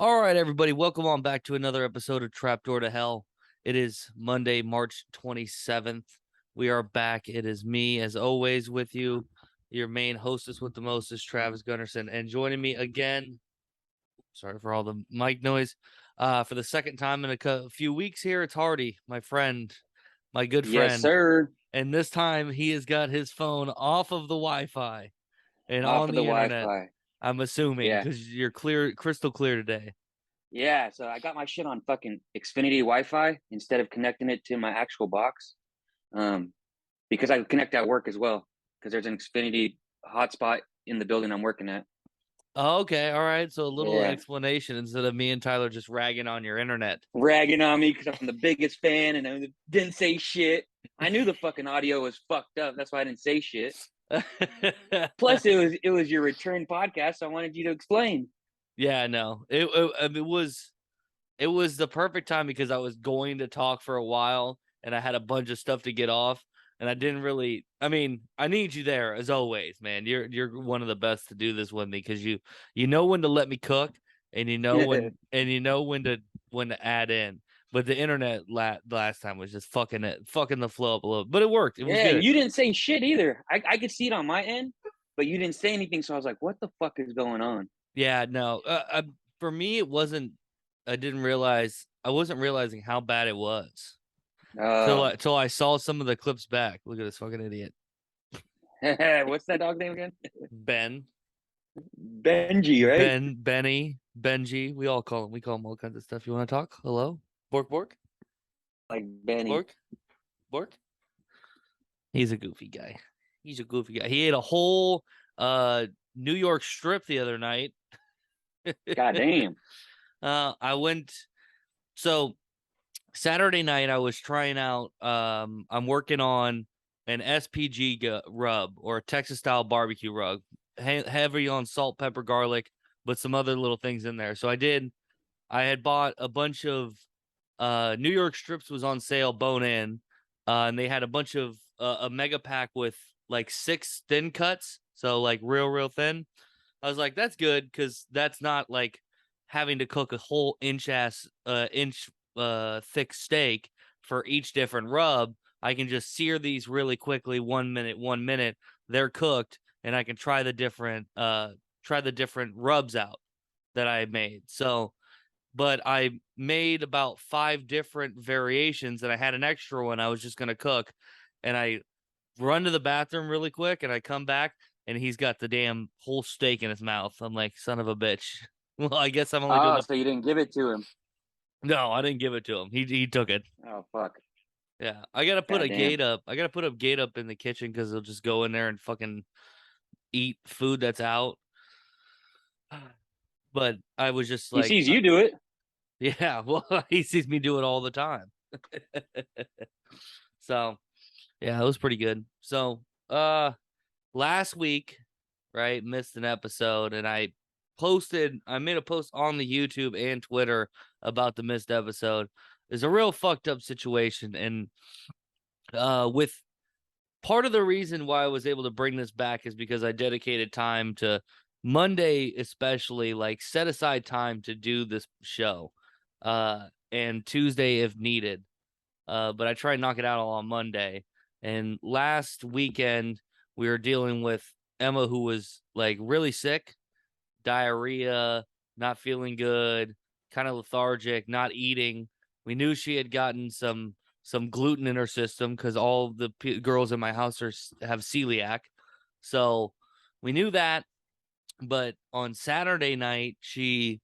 All right, everybody, welcome on back to another episode of Trapdoor to Hell. It is Monday, March 27th. We are back. It is me, as always, with you, your main hostess with the mostest, Travis Gunnarsson, and joining me again, sorry for all the mic noise, for the second time in a few weeks here, it's Hardy, my friend, my good Yes, friend. sir. And this time he has got his phone off of the Wi-Fi and Off on of the the internet, Wi-Fi. I'm assuming, Yeah. because you're clear, crystal clear today. Yeah. So I got my shit on fucking Xfinity Wi-Fi instead of connecting it to my actual box. Um, because I connect at work as well. Because there's an Xfinity hotspot in the building I'm working at. Oh, okay, all right. So a little Yeah. explanation instead of me and Tyler just ragging on your internet. Ragging on me because I'm the biggest fan and I didn't say shit. I knew the fucking audio was fucked up. That's why I didn't say shit. Plus, it was your return podcast, so I wanted you to explain. Yeah, no. It was the perfect time because I was going to talk for a while and I had a bunch of stuff to get off and I didn't really. I mean, I need you there as always, man. You're one of the best to do this with me because you know when to let me cook and you know when to add in. But the internet last time was just fucking the flow up a little, but it worked. It was Yeah, and good. you didn't say shit either. I could see it on my end, but you didn't say anything. So I was like, what the fuck is going on? Yeah, no. For me, it wasn't. I didn't realize. I wasn't realizing how bad it was Uh, till I saw some of the clips back. Look at this fucking idiot, what's that dog name again? Ben, Benji, right? Benny, Benji. We call him all kinds of stuff. You want to talk? Hello, Bork, Bork, Like Benny. Bork, Bork. He's a goofy guy. He's a goofy guy. He ate a whole New York strip the other night. God damn. I went. So Saturday night, I was trying out. I'm working on an SPG rub or a Texas style barbecue rub, heavy on salt, pepper, garlic, but some other little things in there. So I did. I had bought a bunch of New York strips was on sale, bone in, and they had a bunch of a mega pack with like 6 thin cuts, so like real thin. I was like, that's good because that's not like having to cook a whole inch thick steak for each different rub. I can just sear these really quickly, 1 minute, 1 minute. They're cooked, and I can try the different rubs out that I made. So, but I made about 5 different variations, and I had an extra one I was just gonna cook, and I run to the bathroom really quick, and I come back, and he's got the damn whole steak in his mouth. I'm like, son of a bitch. Well, I guess I'm only doing Oh, the. so you didn't give it to him. No, I didn't give it to him. He took it. Oh, fuck. Yeah, I gotta put God a gate damn. up. I gotta put a gate up in the kitchen because he'll just go in there and fucking eat food that's out. But I was just He like, sees you do it. yeah, well, he sees me do it all the time. So, yeah, it was pretty good. So, last week, right, missed an episode, and I made a post on the YouTube and Twitter about the missed episode. It's a real fucked up situation, and with part of the reason why I was able to bring this back is because I dedicated time to Monday, especially like set aside time to do this show, and Tuesday if needed. But I try and knock it out all on Monday. And last weekend, we were dealing with Emma, who was like really sick, diarrhea, not feeling good, kind of lethargic, not eating. We knew she had gotten some gluten in her system because all the girls in my house have celiac. So we knew that. But on Saturday night, she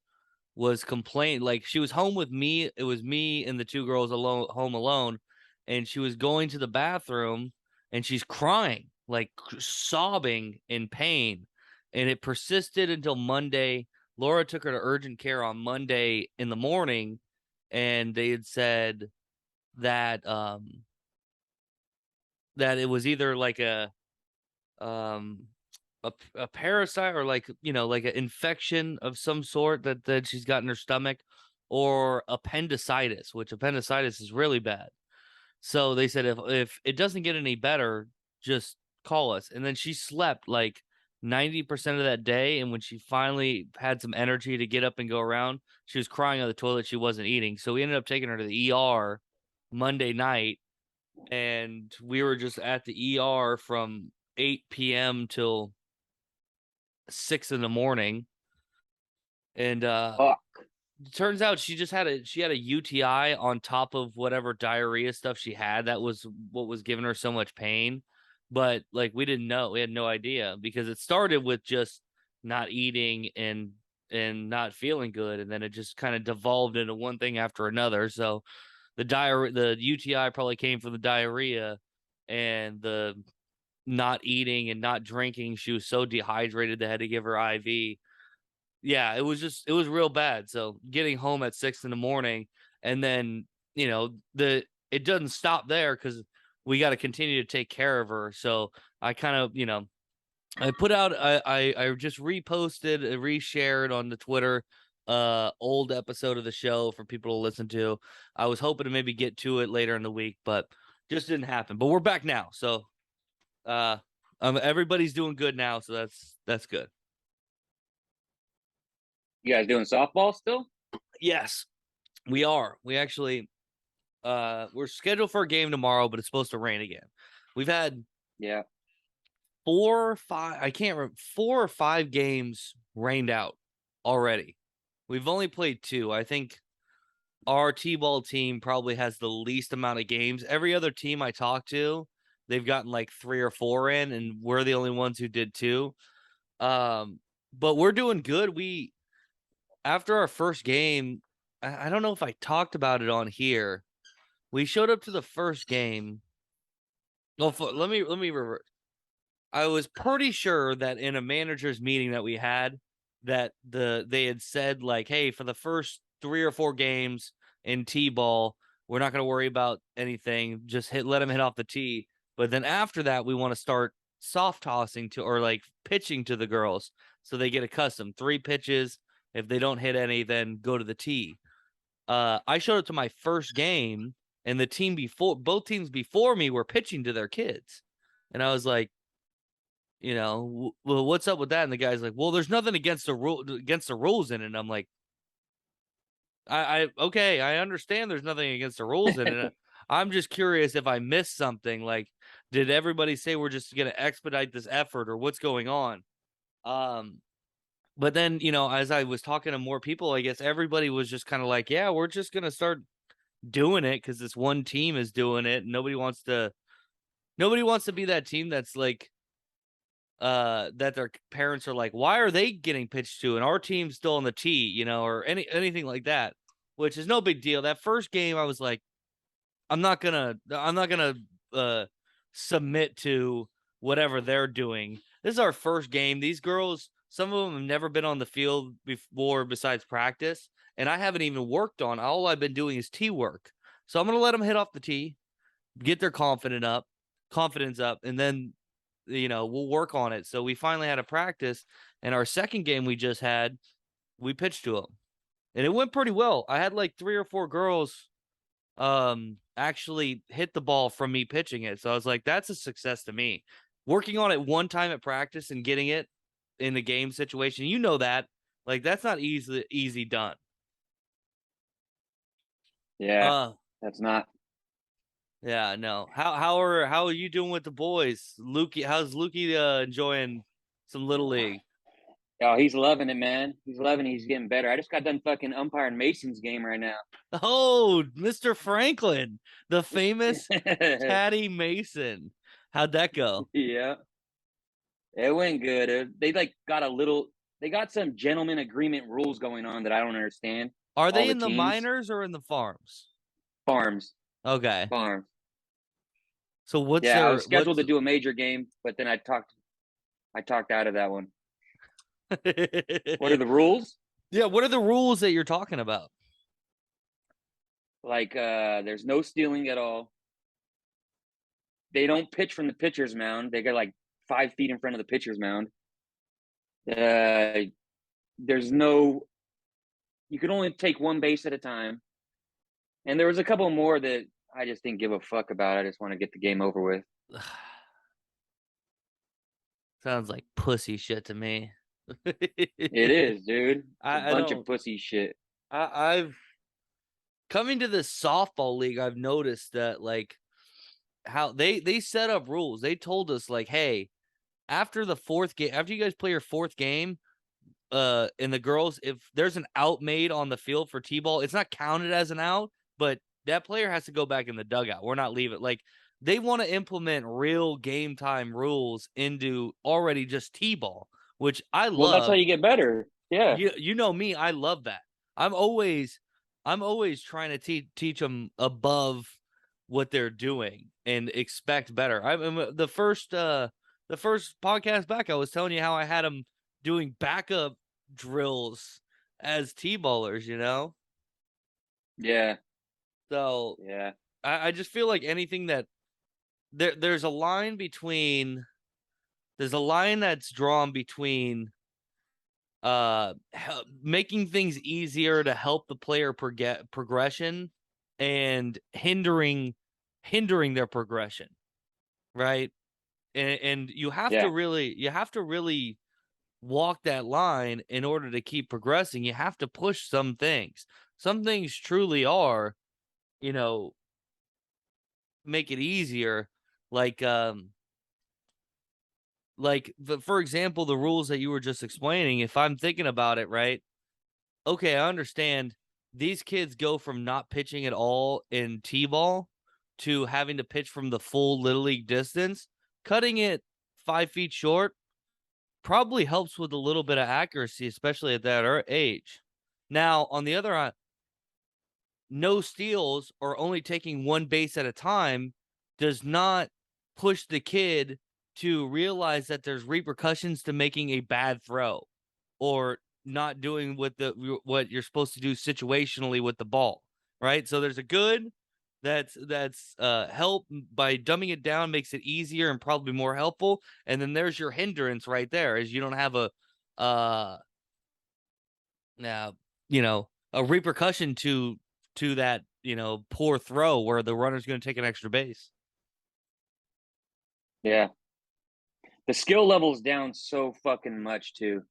was complaining, like she was home with me. It was me and the 2 girls alone, home alone, and she was going to the bathroom and she's crying, like sobbing in pain. And it persisted until Monday. Laura took her to urgent care on Monday in the morning, and they had said that that it was either like um a parasite or like like an infection of some sort that she's got in her stomach, or appendicitis, which appendicitis is really bad. So they said if it doesn't get any better, just call us. And then she slept like 90% of that day. And when she finally had some energy to get up and go around, she was crying on the toilet. She wasn't eating. So we ended up taking her to the ER Monday night. And we were just at the ER from 8 p.m. till 6 in the morning. And Fuck. turns out she just had a UTI on top of whatever diarrhea stuff she had. That was what was giving her so much pain. But like we didn't know, we had no idea because it started with just not eating and not feeling good, and then it just kind of devolved into one thing after another. So the UTI probably came from the diarrhea and the not eating and not drinking. She was so dehydrated they had to give her IV. Yeah, it was real bad. So getting home at 6 in the morning, and then it doesn't stop there because we got to continue to take care of her. So I kind of I put out I just reposted reshared on the Twitter old episode of the show for people to listen to. I was hoping to maybe get to it later in the week, but just didn't happen. But we're back now, so everybody's doing good now, so that's good. You guys doing softball still? Yes, we are. We actually we're scheduled for a game tomorrow, but it's supposed to rain again. We've had Yeah. 4 or 5, I can't remember, 4 or 5 games rained out already. We've only played 2. I think our T-ball team probably has the least amount of games. Every other team I talk to, they've gotten like 3 or 4 in, and we're the only ones who did 2. But we're doing good. We after our first game, I don't know if I talked about it on here. We showed up to the first game. Well, let me revert. I was pretty sure that in a manager's meeting that we had, that they had said like, "Hey, for the first 3 or 4 games in T-ball, we're not going to worry about anything. Just let them hit off the tee. But then after that, we want to start soft tossing to or like pitching to the girls so they get accustomed. 3 pitches. If they don't hit any, then go to the tee." I showed up to my first game, and both teams before me were pitching to their kids, and I was like, well, what's up with that? And the guy's like, well, there's nothing against the rules in it. And I'm like, okay, I understand there's nothing against the rules in it. I'm just curious if I missed something. Like, did everybody say we're just gonna expedite this effort, or what's going on? But then, as I was talking to more people, I guess everybody was just kind of like, yeah, we're just gonna start doing it because this one team is doing it. And nobody wants to be that team that's like that their parents are like, why are they getting pitched to and our team's still on the tee, or anything like that, which is no big deal. That first game I was like, I'm not gonna submit to whatever they're doing. This is our first game. These girls, some of them have never been on the field before besides practice, and I haven't even worked on. All I've been doing is tee work. So I'm gonna let them hit off the tee, get their confidence up, and then we'll work on it. So we finally had a practice, and our second game we just had, we pitched to them, and it went pretty well. I had like 3 or 4 girls actually hit the ball from me pitching it. So I was like, that's a success to me. Working on it one time at practice and getting it in the game situation, that, like, that's not easy done. Yeah. That's not. Yeah, no. How are you doing with the boys? Lukey, how's Lukey enjoying some little league? Oh, he's loving it, man. He's loving it. He's getting better. I just got done fucking umpiring Mason's game right now. Oh, Mr. Franklin, the famous Caddy Mason. How'd that go? Yeah. It went good. They like got a little. They got some gentleman agreement rules going on that I don't understand. Are All they the in the teams, minors or in the farms? farms, Okay. farms. So Yeah, I was scheduled to do a major game, but then I talked out of that one. What are the rules? Yeah, what are the rules that you're talking about? Like, there's no stealing at all. They don't pitch from the pitcher's mound. They got like 5 feet in front of the pitcher's mound. There's no. You can only take one base at a time. And there was a couple more that I just didn't give a fuck about. I just want to get the game over with. Sounds like pussy shit to me. It is, dude. It's a I bunch of don't. pussy shit. I've coming to this softball league. I've noticed that like how they set up rules. They told us like, hey, after the fourth game, after you guys play your fourth game, in the girls, if there's an out made on the field for T-ball, it's not counted as an out, but that player has to go back in the dugout. We're not leaving. Like they want to implement real game time rules into already just T-ball, which I Well, that's how love. you get better. Yeah. You know me, I love that. I'm always I'm always trying to teach them above what they're doing and expect better. I'm the first podcast back, I was telling you how I had them doing backup drills as T-ballers, you know? Yeah. So Yeah. I just feel like anything that there's a line between there's a line that's drawn between making things easier to help the player progression and hindering their progression, right? And Yeah. you have to really walk that line in order to keep progressing. You have to push some things. Some things truly are, you know, make it easier, like for example, the rules that you were just explaining. If I'm thinking about it, right, okay, I understand these kids go from not pitching at all in T-ball to having to pitch from the full Little League distance. Cutting it 5 feet short probably helps with a little bit of accuracy, especially at that age. Now, on the other hand, no steals or only taking one base at a time does not push the kid to realize that there's repercussions to making a bad throw or not doing what you're supposed to do situationally with the ball, right? So there's a good that's help by dumbing it down makes it easier and probably more helpful, and then there's your hindrance right there, is you don't have a uh now a repercussion to that poor throw where the runner's going to take an extra base. Yeah. The skill level's down so fucking much too.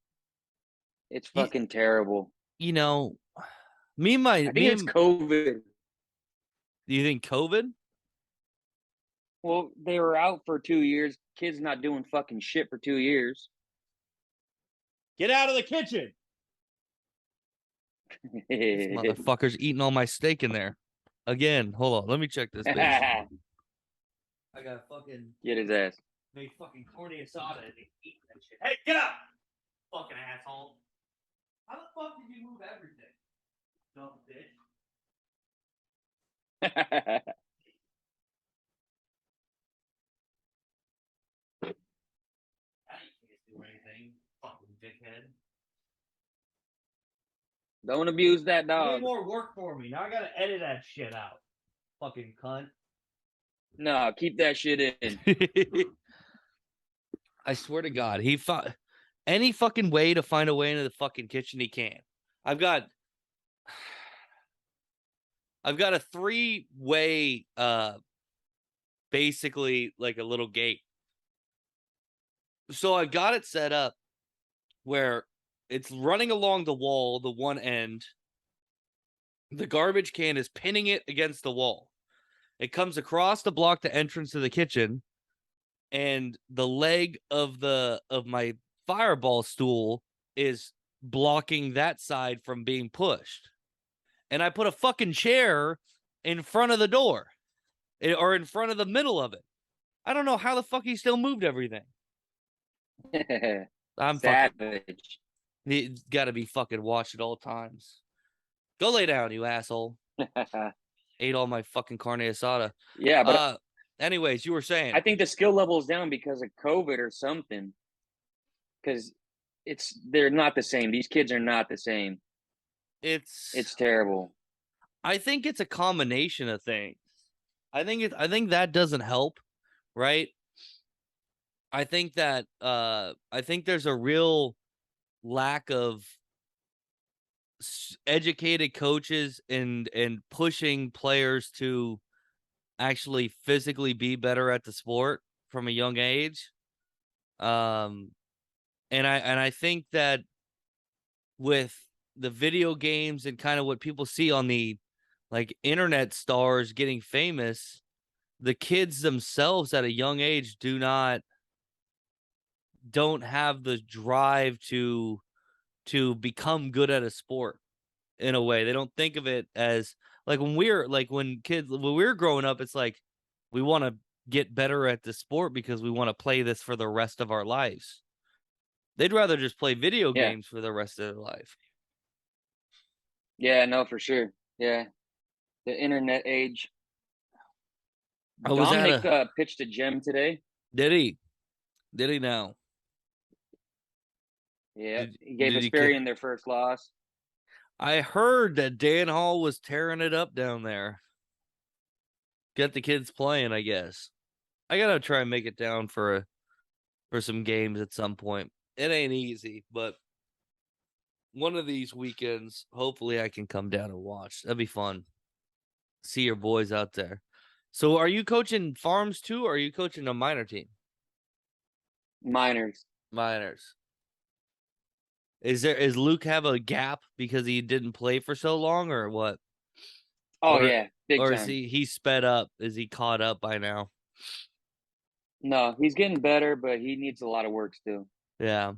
It's you, fucking terrible. you know me and my I think me it's and COVID. Do you think COVID? Well, they were out for 2 years. Kids not doing fucking shit for 2 years. Get out of the kitchen. This motherfucker's eating all my steak in there. Again, hold on. Let me check this bitch. Get I got fucking his ass. made fucking corny asada and they eat that shit. Hey, get up! Fucking asshole. How the fuck did you move everything? Dumb bitch. Now you can't do anything. Fucking dickhead. Don't abuse that You dog. need more work for me. Now I gotta edit that shit out. Fucking cunt. No, keep that shit in. I swear to God, he found any fucking way to find a way into the fucking kitchen he can. I've got a three-way basically like a little gate. So I've got it set up where it's running along the wall, the one end. The garbage can is pinning it against the wall. It comes across the block to entrance to the kitchen, and the leg of my fireball stool is blocking that side from being pushed. And I put a fucking chair in front of the door or in front of the middle of it. I don't know how the fuck he still moved everything. I'm fucking. Savage. He got to be fucking watched at all times. Go lay down, you asshole. Ate all my fucking carne asada. Yeah, but Anyways, you were saying. I think the skill level is down because of COVID or something. Because they're not the same. These kids are not the same. It's terrible. I think it's a combination of things. I think that doesn't help, right? I think that I think there's a real lack of educated coaches and pushing players to actually physically be better at the sport from a young age. And I think that with the video games and kind of what people see on the like internet stars getting famous, the kids themselves at a young age don't have the drive to become good at a sport in a way. They don't think of it as like when we were growing up, it's like we want to get better at the sport because we want to play this for the rest of our lives. They'd rather just play video Yeah. games for the rest of their life. Yeah, no, for sure. Yeah. The internet age. I was at Dominic a pitched a gem today. did he? Did he now? Yeah. Did He gave did he get Hesperian their first loss. I heard that Dan Hall was tearing it up down there. Get the kids playing, I guess. I gotta try and make it down for some games at some point. It ain't easy, but one of these weekends, hopefully I can come down and watch. That'd be fun. See your boys out there. So are you coaching farms too, or are you coaching a minor team? Minors. Minors. Is Luke have a gap because he didn't play for so long or what? Oh Or yeah, big or is time. he sped up? Is he caught up by now? No, he's getting better, but he needs a lot of work still. Yeah.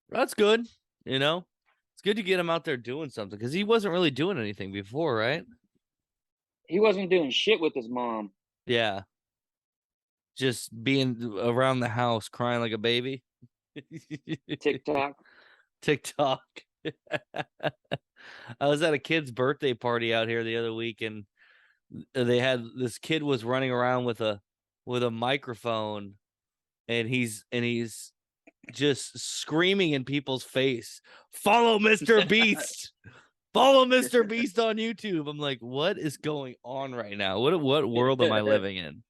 That's good, you know? It's good to get him out there doing something because he wasn't really doing anything before, right? He wasn't doing shit with his mom. Yeah. Just being around the house crying like a baby. TikTok. TikTok. I was at a kid's birthday party out here the other week, and they had this kid was running around with a microphone, and he's just screaming in people's face, "Follow Mr. Beast! Follow Mr. Beast on YouTube!" I'm like, what is going on right now? What world am I living in?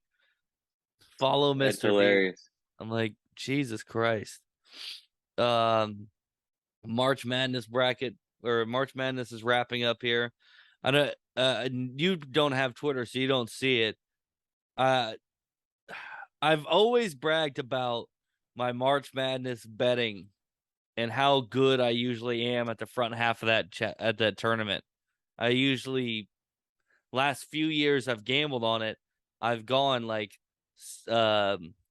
Follow That's Mr. Beast. hilarious. I'm like, Jesus Christ. Um, March Madness bracket or March Madness is wrapping up here. I know you don't have Twitter, so you don't see it. Uh, I've always bragged about my March Madness betting and how good I usually am at the front half of at that tournament. I usually last few years I've gambled on it. I've gone like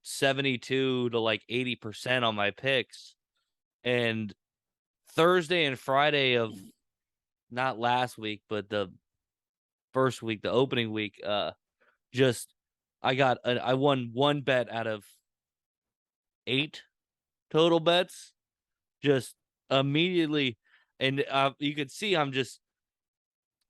72 to like 80% on my picks. And Thursday and Friday of not last week, but the first week, the opening week, just I won one bet out of 8 total bets just immediately. And you could see I'm just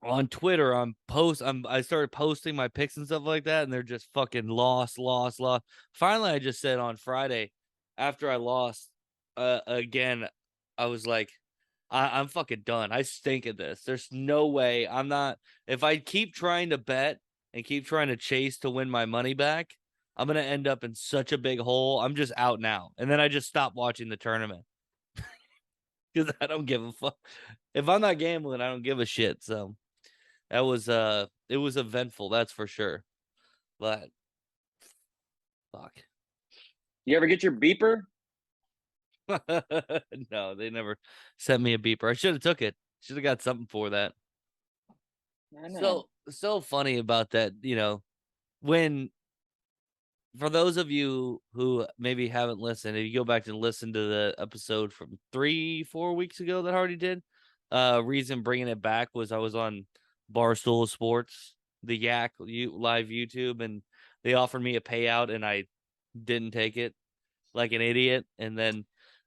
on Twitter. I started posting my picks and stuff like that, and they're just fucking lost, lost, lost. Finally, I just said on Friday after I lost again, I was like, I'm fucking done. I stink at this. There's no way I'm not. If I keep trying to bet and keep trying to chase to win my money back, I'm gonna end up in such a big hole. I'm just out now. And then I just stopped watching the tournament because I don't give a fuck. If I'm not gambling, I don't give a shit. So that was it was eventful, that's for sure. But fuck. You ever get your beeper? No, they never sent me a beeper. I should have took it. Should have got something for that. I know. So funny about that, when for those of you who maybe haven't listened, if you go back and listen to the episode from 3-4 weeks ago that Hardy did, reason bringing it back was I was on Barstool Sports, the Yak live YouTube, and they offered me a payout, and I didn't take it like an idiot. And then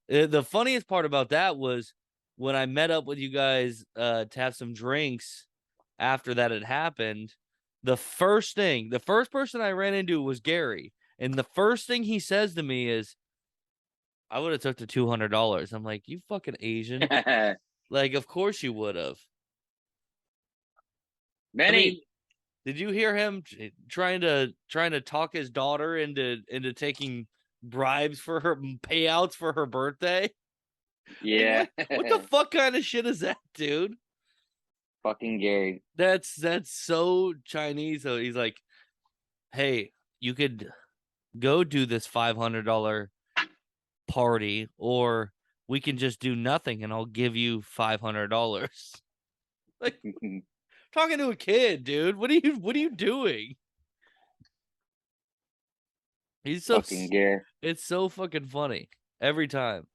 the funniest part about that was when I met up with you guys to have some drinks after that had happened. The first person I ran into was Gary, and the first thing he says to me is, "I would have took the $200." I'm like, "You fucking Asian! Like, of course you would have." I mean, Benny. did you hear him trying to talk his daughter into taking bribes for her payouts for her birthday? Like Yeah. what the fuck kind of shit is that, dude? Fucking Gary. That's so Chinese. So he's like, "Hey, you could go do this $500 party, or we can just do nothing and I'll give you $500. Like, talking to a kid, dude. What are you doing? He's so Fucking Gare. it's so fucking funny every time.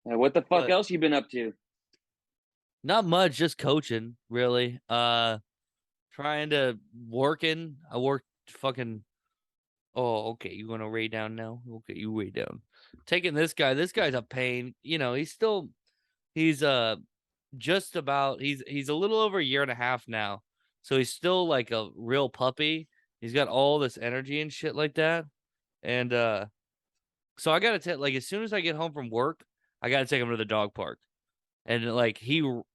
What the fuck But else you been up to? not much, just coaching, really. Trying to working. I worked fucking. Oh, okay. You want to lay down now? Okay, you lay down. Taking this guy. This guy's a pain. He's just about he's a little over a year and a half now. So he's still like a real puppy. He's got all this energy and shit like that. And so I gotta take, like, as soon as I get home from work, I gotta take him to the dog park. And like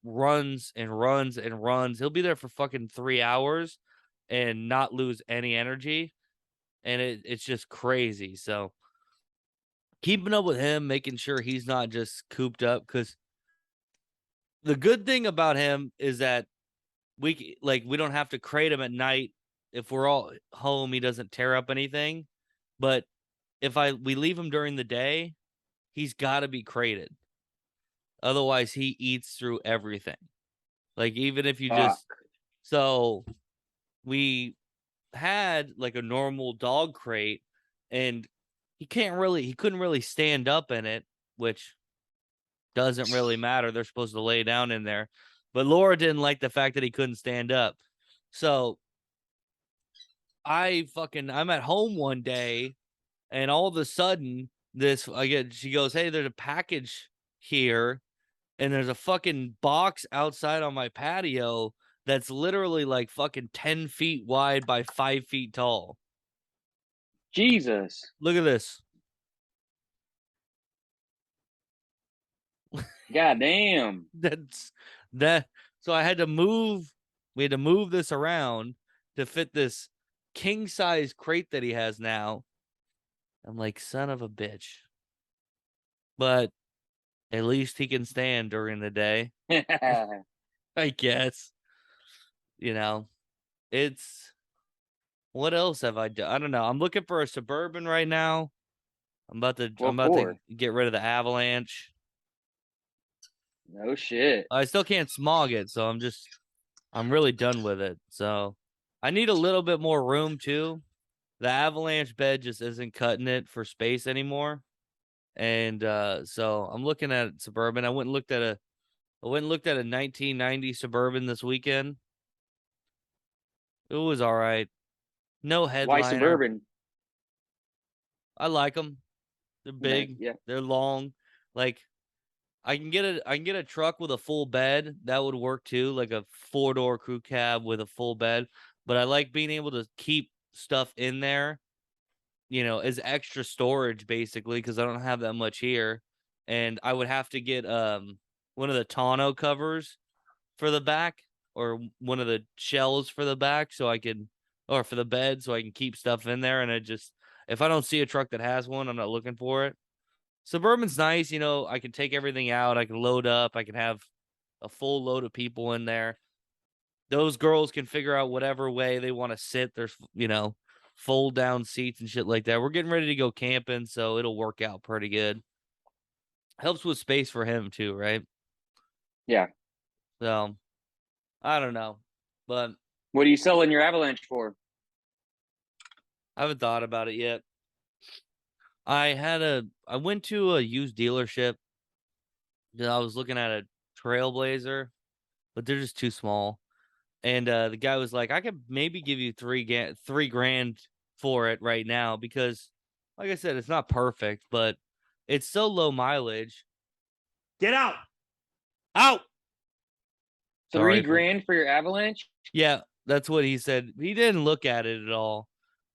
runs and runs and runs. He'll be there for fucking 3 hours and not lose any energy. And it's just crazy. So keeping up with him, making sure he's not just cooped up, because the good thing about him is that we don't have to crate him at night. If we're all home, he doesn't tear up anything. But if we leave him during the day, he's got to be crated. Otherwise, he eats through everything. Like, even if you Fuck. just so we had like a normal dog crate, and he couldn't really stand up in it, which doesn't really matter. They're supposed to lay down in there. But Laura didn't like the fact that he couldn't stand up. So I'm at home one day, and all of a sudden she goes, "Hey, there's a package here." And there's a fucking box outside on my patio that's literally like fucking 10 feet wide by 5 feet tall. Jesus. Look at this. God damn. That's that. So we had to move this around to fit this king size crate that he has now. I'm like, son of a bitch. But at least he can stand during the day, I guess. You know, it's what else have I done? I don't know. I'm looking for a Suburban right now. I'm What about to for? get rid of the Avalanche. No shit. I still can't smog it, so I'm really done with it. So I need a little bit more room too. The Avalanche bed just isn't cutting it for space anymore. And so I'm looking at Suburban. I went and looked at a 1990 Suburban this weekend. It was all right. No Why headliner. Suburban? I like them. They're Nice. big. Yeah. They're long. Like, I can get a truck with a full bed. That would work too, like a 4-door crew cab with a full bed. But I like being able to keep stuff in there, as extra storage basically, because I don't have that much here. And I would have to get one of the tonneau covers for the back, or one of the shells for the back, or for the bed, so I can keep stuff in there. And if I don't see a truck that has one, I'm not looking for it. Suburban's nice, I can take everything out, I can load up, I can have a full load of people in there. Those girls can figure out whatever way they want to sit. There's, fold down seats and shit like that. We're getting ready to go camping, so it'll work out pretty good. Helps with space for him too, right? Yeah. So I don't know, but What are you selling your Avalanche for? I haven't thought about it yet. I went to a used dealership. I was looking at a Trailblazer, but they're just too small. And the guy was like, I could maybe give you $3,000 for it right now, because, like I said, it's not perfect, but it's so low mileage. Get out! Out! Three Sorry for grand for your Avalanche? Yeah, that's what he said. He didn't look at it at all.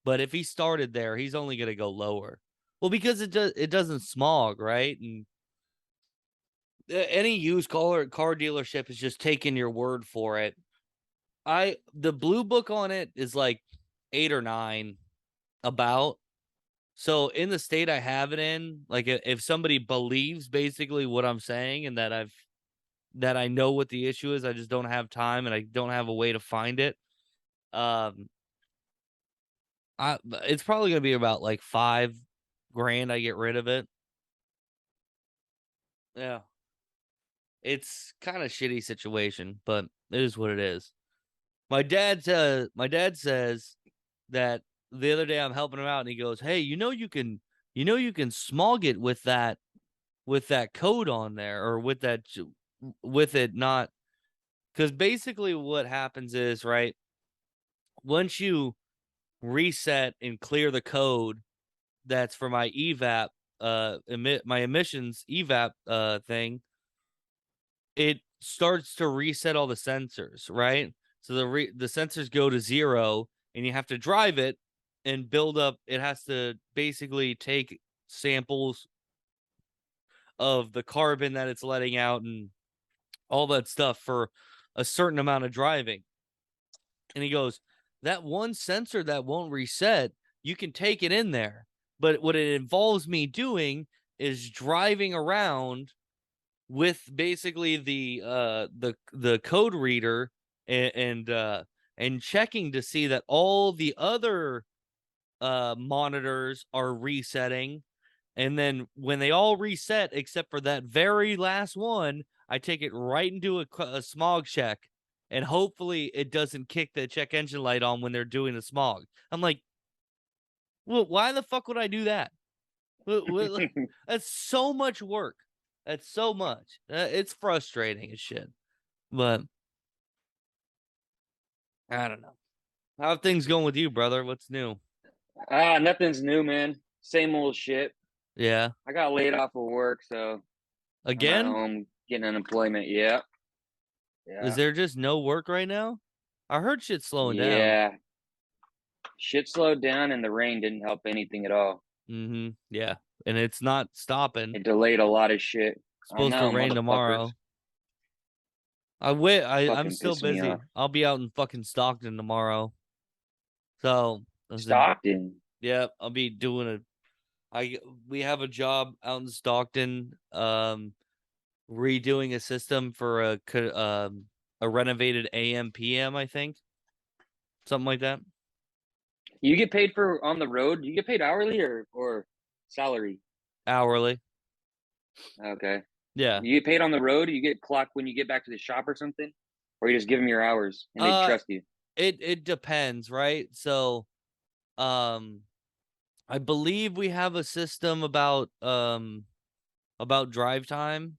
But if he started there, he's only gonna go lower. Well, because it doesn't smog, right? And any used car dealership is just taking your word for it. The blue book on it is like 8 or 9 about. So in the state I have it in, like, if somebody believes basically what I'm saying, and that I know what the issue is, I just don't have time and I don't have a way to find it. Um It's probably gonna be about like 5 grand. I get rid of it. Yeah, it's kind of shitty situation, but it is what it is. My dad says that the other day I'm helping him out, and he goes, "Hey, you can smog it with that code on there, or with with it not." Because basically what happens is, right, once you reset and clear the code that's for my evap, my emissions evap thing, it starts to reset all the sensors, right? So the sensors go to 0, and you have to drive it and build up. It has to basically take samples of the carbon that it's letting out and all that stuff for a certain amount of driving. And he goes, that one sensor that won't reset, you can take it in there. But what it involves me doing is driving around with basically the code reader, and checking to see that all the other monitors are resetting. And then when they all reset except for that very last one, I take it right into a smog check, and hopefully it doesn't kick the check engine light on when they're doing the smog. I'm like, well, why the fuck would I do that? That's so much work. That's so much. It's frustrating as shit. But I don't know. How are things going with you, brother? What's new? Nothing's new, man. Same old shit. Yeah. I got laid off of work, so I'm at Again? home getting unemployment. Yeah, Is yeah, there just no work right now? I heard shit slowing down. yeah. Shit slowed down, and the rain didn't help anything at all. Yeah. And it's not stopping. It delayed a lot of shit. It's I supposed to know, rain motherfuckers. tomorrow. I'm Fucking still pissing me off. busy. I'll be out in fucking Stockton tomorrow. So I said, Stockton. yeah, I'll be doing I we have a job out in Stockton, redoing a system for a renovated AM PM, I think. Something like that. You get paid for on the road? You get paid hourly or salary? Hourly. Okay. Yeah. You get paid on the road? You get clocked when you get back to the shop or something? Or you just give them your hours and they Uh trust you? it depends, right? So um I believe we have a system about drive time.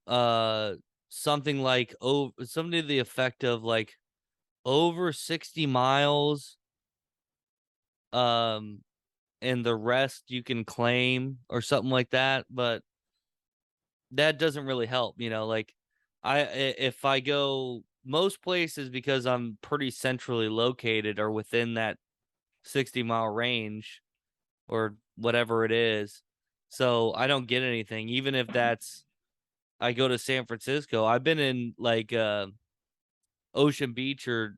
Uh something like, something to the effect of like over 60 miles, um and the rest you can claim or something like that. But that doesn't really help, like if I go most places, because I'm pretty centrally located or within that 60-mile range or whatever it is. So I don't get anything, even if that's I go to San Francisco. I've been in like Ocean Beach, or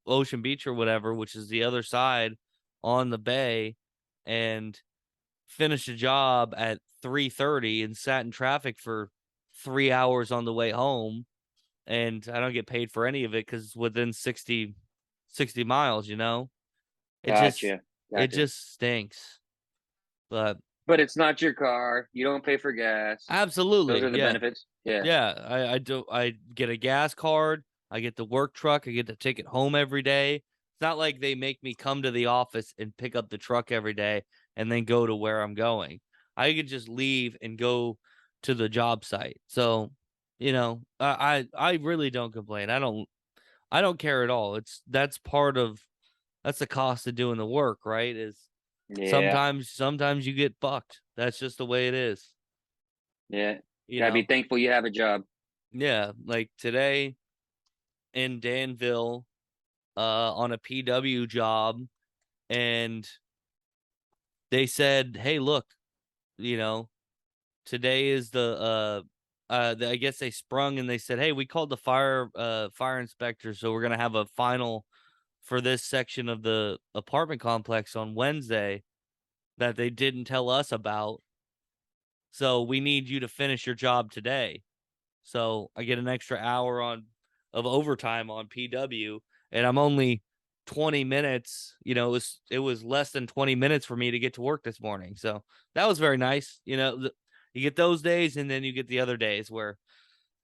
Ocean Beach or whatever, which is the other side on the bay, and finished a job at 3:30 and sat in traffic for 3 hours on the way home, and I don't get paid for any of it because it's within 60 miles. It just Gotcha. it Gotcha. just stinks. But But it's not your car. You don't pay for gas. Those absolutely, are the yeah. benefits. Yeah. Yeah, I get a gas card, I get the work truck, I get to take it home every day. It's not like they make me come to the office and pick up the truck every day and then go to where I'm going. I could just leave and go to the job site. So, I really don't complain. I don't care at all. That's the cost of doing the work, right? Is Yeah. sometimes you get fucked. That's just the way it is, Yeah. you Gotta be know. thankful you have a job. Yeah, like today in Danville, on a PW job, and they said, "Hey, look, you know, today is I guess they sprung, and they said, "Hey, we called the fire inspector, so we're gonna have a final for this section of the apartment complex on Wednesday that they didn't tell us about. So we need you to finish your job today." So I get an extra hour of overtime on PW, and I'm only 20 minutes. It was less than 20 minutes for me to get to work this morning. So that was very nice. You get those days, and then you get the other days where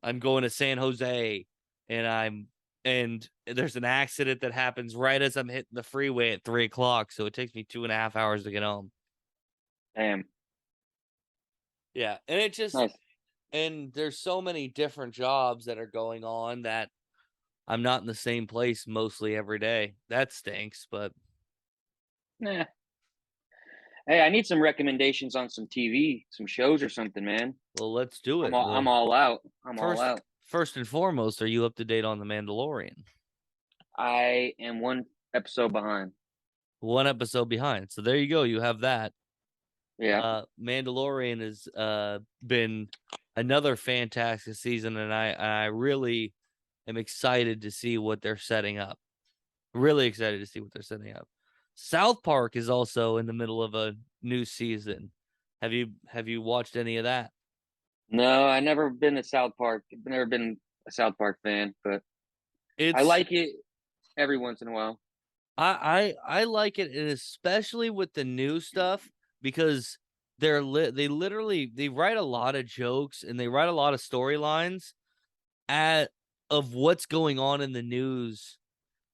I'm going to San Jose, and there's an accident that happens right as I'm hitting the freeway at 3 o'clock. So it takes me 2.5 hours to get home. Damn. Yeah. And Nice. and there's so many different jobs that are going on that I'm not in the same place mostly every day. That stinks, but Nah. Hey, I need some recommendations on some TV, some shows or something, man. well, let's do I'm it. all, I'm Well, all out. I'm all first out. first and foremost, are you up to date on The Mandalorian? I am one episode behind. One episode behind. So there you go. You have that. Yeah. Mandalorian has been another fantastic season, and I really am excited to see what they're setting up. Really excited to see what they're setting up. South Park is also in the middle of a new season. Have you watched any of that? No, I never been to South Park. I've never been a South Park fan, but I It's like it every once in a while. I like it, and especially with the new stuff because they literally they write a lot of jokes and they write a lot of storylines at of what's going on in the news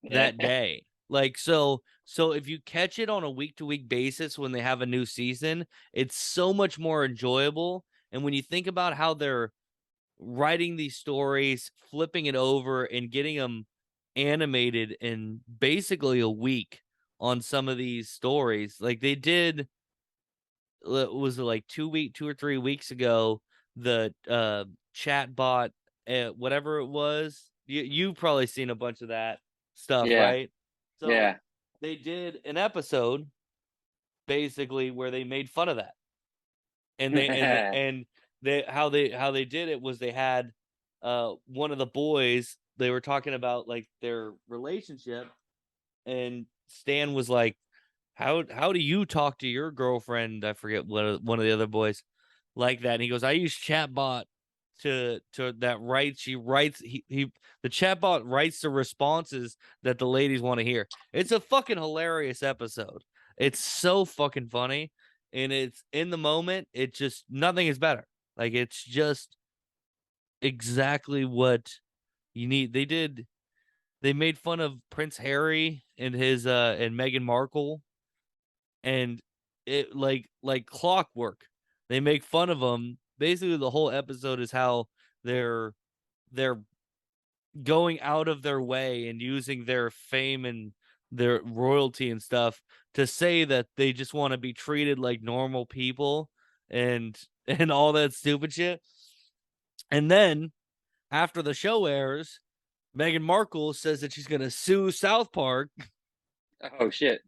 Yeah. that day. Like so if you catch it on a week to week basis when they have a new season, it's so much more enjoyable. And when you think about how they're writing these stories, flipping it over and getting them animated in basically a week on some of these stories, like they did was it like 2 or 3 weeks ago, the chat bot, whatever it was. You've probably seen a bunch of that stuff, Yeah. right? So Yeah. they did an episode basically where they made fun of that. And how they did it was they had one of the boys, they were talking about like their relationship, and Stan was like, how do you talk to your girlfriend? I forget what one of the other boys like that. And he goes, I use chatbot to that writes she writes he the chatbot writes the responses that the ladies want to hear. It's a fucking hilarious episode. It's so fucking funny, and it's in the moment. It just nothing is better. Like it's just exactly what you need. They made fun of Prince Harry and his and Meghan Markle, and it like clockwork. They make fun of them. Basically, the whole episode is how they're they're going out of their way and using their fame and their royalty and stuff to say that they just want to be treated like normal people and and all that stupid shit. And then after the show airs, Meghan Markle says that she's going to sue South Park. Oh shit.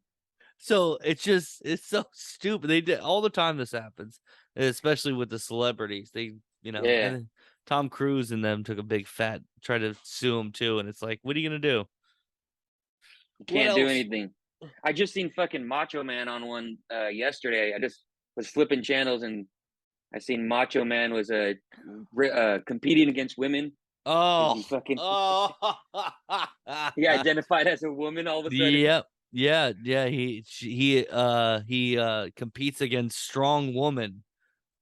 So it's so stupid. They did all the time this happens, especially with the celebrities. Yeah. And Tom Cruise and them took a big fat try to sue him too, and it's like, what are you gonna do? You What can't do else? anything. I just seen fucking Macho Man on one yesterday. I just was flipping channels and I seen Macho Man was competing against women. Oh, He fucking oh, he identified as a woman all of a sudden. yep, yeah. He competes against strong woman,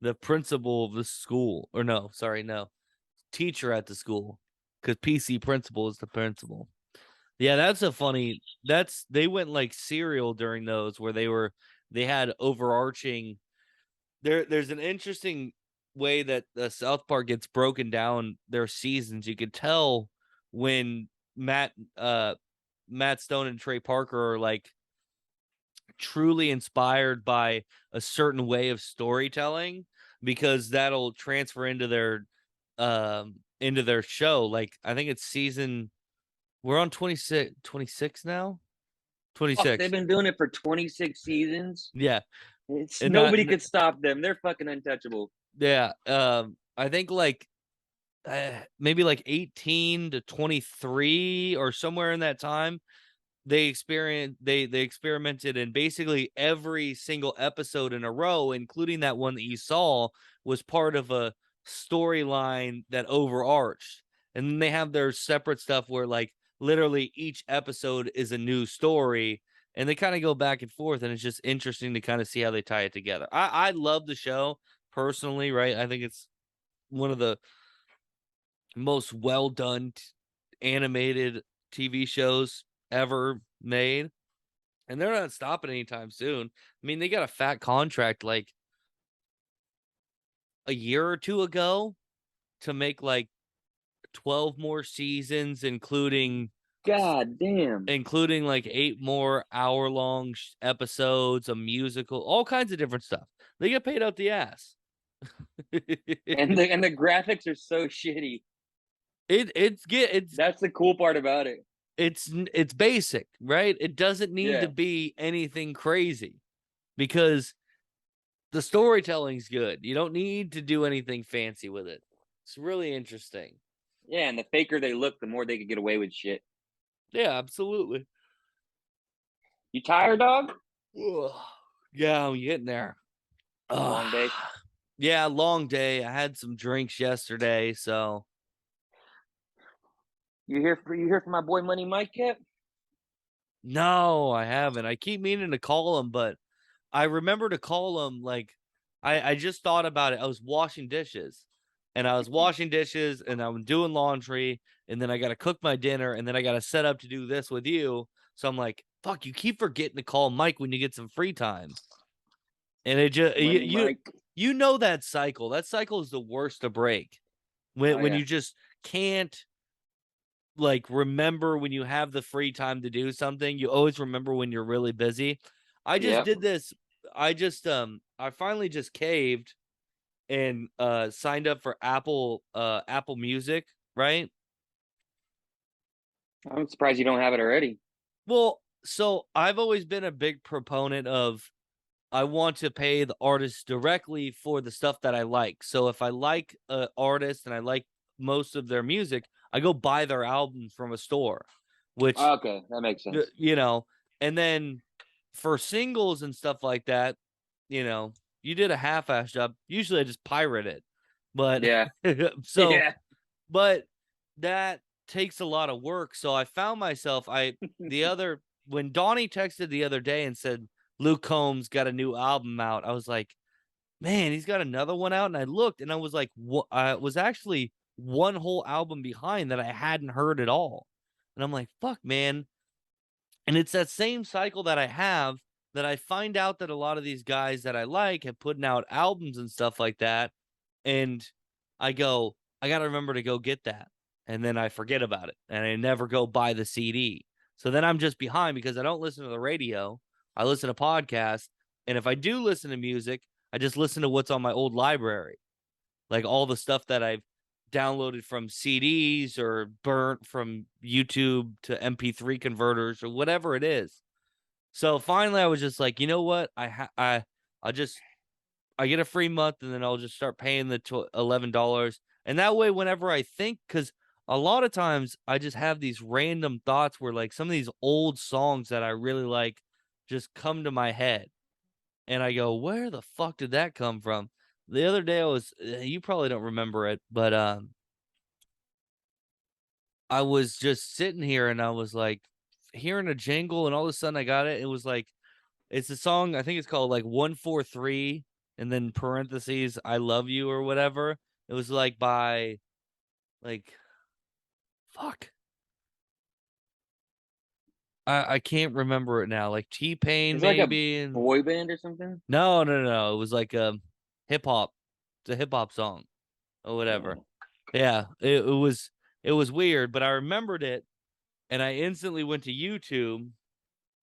the principal of the school, or no, sorry, no, teacher at the school, because PC principal is the principal. Yeah, that's a funny. That's they went like serial during those where they had overarching. There's an interesting way that the South Park gets broken down their seasons. You could tell when Matt Stone and Trey Parker are like truly inspired by a certain way of storytelling, because that'll transfer into their show. Like I think it's season we're on 26 now. Fuck, they've 26. been doing it for 26 seasons. Yeah. It's And not nobody could stop them. They're fucking untouchable. yeah. I think like maybe like 18 to 23 or somewhere in that time they experimented, and basically every single episode in a row, including that one that you saw, was part of a storyline that overarched. And then they have their separate stuff where like literally each episode is a new story, and they kind of go back and forth, and it's just interesting to kind of see how they tie it together. I love the show personally, right? I think it's one of the most well done animated TV shows ever made, and they're not stopping anytime soon. I mean, they got a fat contract like a year or two ago to make like 12 more seasons, God damn. including like 8 more hour-long episodes, a musical, all kinds of different stuff. They get paid out the ass. And the graphics are so shitty. It's That's the cool part about it. it's basic, right? It doesn't need to Yeah. be anything crazy because the storytelling's good. You don't need to do anything fancy with it. It's really interesting. Yeah, and the faker they look, the more they could get away with shit. Yeah, absolutely. You tired, dog? Ugh. Yeah, I'm getting there. Long day. Yeah, long day. I had some drinks yesterday, so You here for my boy Money Mike yet? no, I haven't. I keep meaning to call him, but I remember to call him like I just thought about it. I was washing dishes. And I was washing dishes and I'm doing laundry and then I got to cook my dinner and then I got to set up to do this with you. So I'm like, fuck, you keep forgetting to call Mike when you get some free time. And it just Money Mike. you know that cycle. That cycle is the worst to break. Oh When yeah. you just can't like remember when you have the free time to do something. You always remember when you're really busy. I just Yep. did this. I finally just caved and signed up for Apple Music, right? I'm surprised you don't have it already. Well, so I've always been a big proponent of I want to pay the artist directly for the stuff that I like. So if I like an artist and I like most of their music, I go buy their album from a store, which Okay, that makes sense. you know, and then for singles and stuff like that, you know, you did a half-ass job. Usually I just pirate it. But Yeah. so Yeah. but that takes a lot of work. So I found myself the other when Donnie texted the other day and said Luke Combs got a new album out, I was like, man, he's got another one out. And I looked and I was like, what? I was actually one whole album behind that I hadn't heard at all. And I'm like, fuck, man. And it's that same cycle that I have that I find out that a lot of these guys that I like have putting out albums and stuff like that. And I go, I got to remember to go get that. And then I forget about it and I never go buy the CD. So then I'm just behind because I don't listen to the radio. I listen to podcasts. And if I do listen to music, I just listen to what's on my old library, like all the stuff that I've downloaded from CDs or burnt from YouTube to MP3 converters or whatever it is. So finally, I was just like, you know what? I'll just I get a free month and then I'll just start paying the $11. And that way, whenever I think, because a lot of times I just have these random thoughts where like some of these old songs that I really like just come to my head. And I go, where the fuck did that come from? The other day I was, you probably don't remember it, but I was just sitting here and I was like hearing a jingle and all of a sudden I got it. It was like, it's a song, I think it's called like 143 and then parentheses, I love you or whatever. It was like by like, fuck. I can't remember it now. Like T-Pain It's like a maybe. And boy band or something. no. It was like hip hop. It's a hip hop song or whatever. Oh. Yeah, it was weird, but I remembered it and I instantly went to YouTube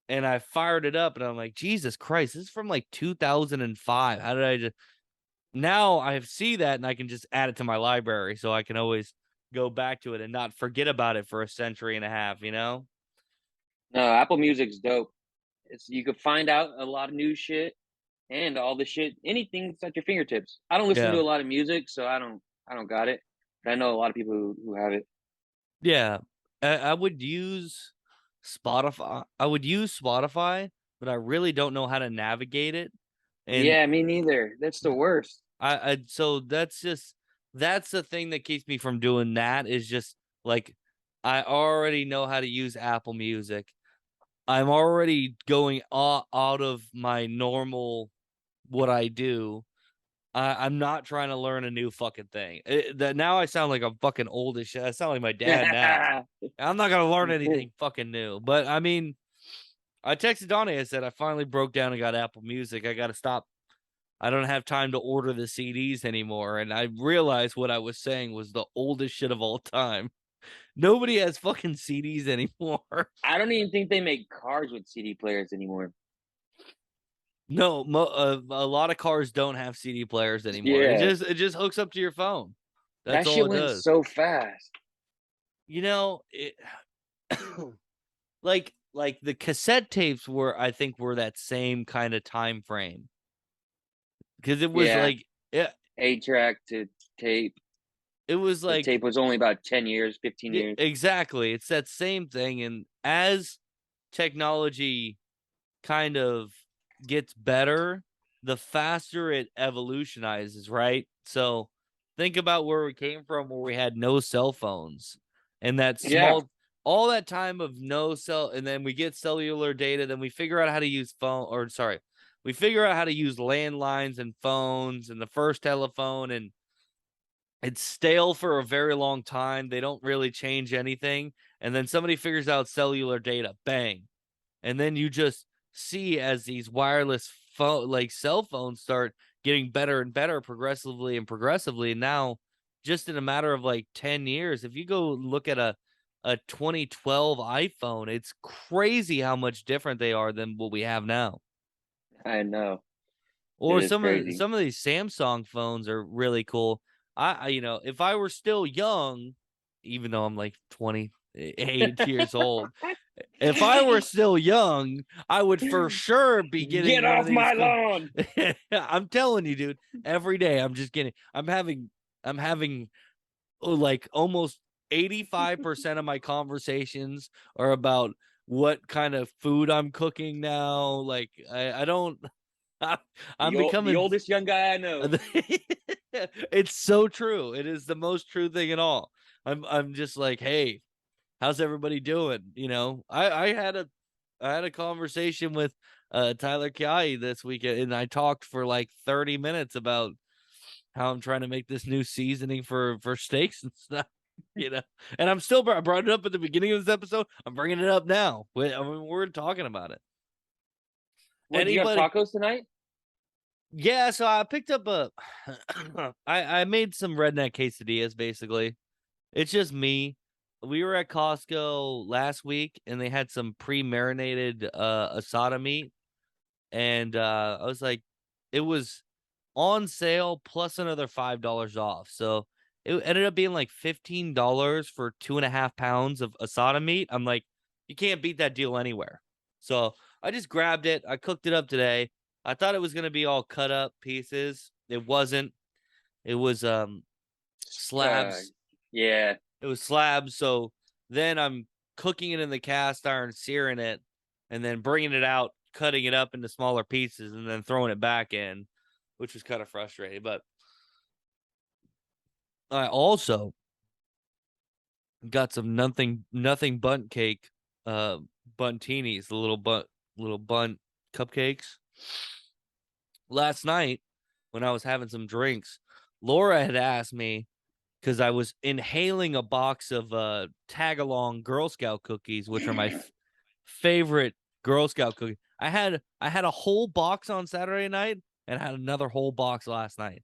and I fired it up and I'm like, Jesus Christ, this is from like 2005. How did I just now I see that and I can just add it to my library so I can always go back to it and not forget about it for a century and a half, you know? No, Apple Music's dope. It's you could find out a lot of new shit and all the shit, anything that's at your fingertips. I don't listen Yeah. to a lot of music, so I don't got it. But I know a lot of people who have it. Yeah. I would use Spotify. I would use Spotify, but I really don't know how to navigate it. And Yeah, me neither. That's the worst. I so that's the thing that keeps me from doing that is just like I already know how to use Apple Music. I'm already going out of my normal what I do. I'm not trying to learn a new fucking thing. That now I sound like I'm fucking old as shit. I sound like my dad now. I'm not gonna learn anything fucking new. But I mean, I texted Donnie. I said I finally broke down and got Apple Music. I got to stop. I don't have time to order the CDs anymore. And I realized what I was saying was the oldest shit of all time. Nobody has fucking CDs anymore. I don't even think they make cars with CD players anymore. No, a lot of cars don't have CD players anymore. Yeah, It just hooks up to your phone. That's that all shit it went does. so fast. You know, like the cassette tapes were, I think, were that same kind of time frame because it was Yeah, like it, 8-track to tape. it was The like tape was only about 10 years, 15 yeah, years. exactly. It's that same thing, and as technology kind of gets better, the faster it evolutionizes, right? So think about where we came from, where we had no cell phones and that Yeah, small, all that time of no cell, and then we get cellular data, then we figure out how to use phone, or sorry, we figure out how to use landlines and phones and the first telephone, and it's stale for a very long time. They don't really change anything. And then somebody figures out cellular data, bang, and then you just see as these wireless phone like cell phones start getting better and better progressively and progressively. And now just in a matter of like 10 years, if you go look at a 2012 iPhone, it's crazy how much different they are than what we have now. I know. It Or is crazy. some of these Samsung phones are really cool. You know, if I were still young, even though I'm like 28 years old, if I were still young, I would for sure be Get getting one of off these. my lawn. I'm telling you, dude. Every day, I'm just getting. I'm having like almost 85% of my conversations are about what kind of food I'm cooking now. Like I don't. I'm The becoming. oldest young guy I know. It's so true. It is the most true thing at all. I'm just like, hey, how's everybody doing? You know, I had a conversation with Tyler Kiai this weekend, and I talked for like 30 minutes about how I'm trying to make this new seasoning for steaks and stuff. You know, and I'm still I brought it up at the beginning of this episode. I'm bringing it up now. I mean, we're talking about it. What, did you have Anybody? tacos tonight? Yeah. So I picked up a. I made some redneck quesadillas basically. It's just me. We were at Costco last week and they had some pre-marinated asada meat. And I was like, it was on sale plus another $5 off. So it ended up being like $15 for 2.5 pounds of asada meat. I'm like, you can't beat that deal anywhere. So I just grabbed it. I cooked it up today. I thought it was gonna be all cut up pieces. It wasn't. It was Uh, slabs. yeah. It was slabs. So then I'm cooking it in the cast iron, searing it, and then bringing it out, cutting it up into smaller pieces, and then throwing it back in, which was kind of frustrating. But I also got some nothing bunt cake, uh, buntinis, the little bunt cupcakes. Last night when I was having some drinks, Laura had asked me because I was inhaling a box of tag along Girl Scout cookies, which are my favorite Girl Scout cookie. I had a whole box on Saturday night and had another whole box last night.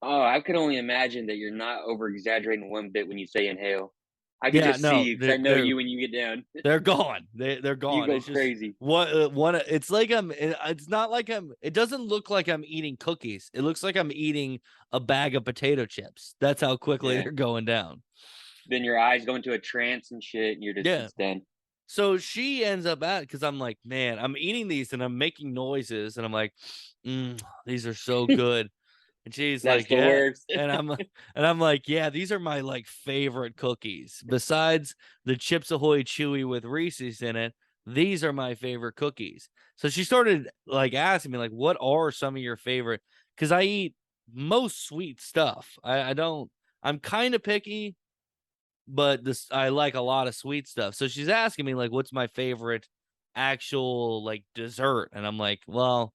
Oh, I could only imagine that you're not over exaggerating one bit when you say inhale. I could Yeah, just see no, you because I know you when you get down. they're gone. They're You gone. go It's just crazy. what one. It's like it's not like I'm. It doesn't look like I'm eating cookies. It looks like I'm eating a bag of potato chips. That's how quickly Yeah. they're going down. Then your eyes go into a trance and shit, and Yeah. it's done. So she ends up at because I'm like, man, I'm eating these and I'm making noises and I'm like, these are so good. And she's That's like, the yeah. worst. And I'm like, yeah, these are my like favorite cookies. Besides the Chips Ahoy Chewy with Reese's in it, these are my favorite cookies. So she started like asking me, like, what are some of your favorite? Because I eat most sweet stuff. I don't, I'm kind of picky, but this I like a lot of sweet stuff. So she's asking me like, what's my favorite actual like dessert? And I'm like, well,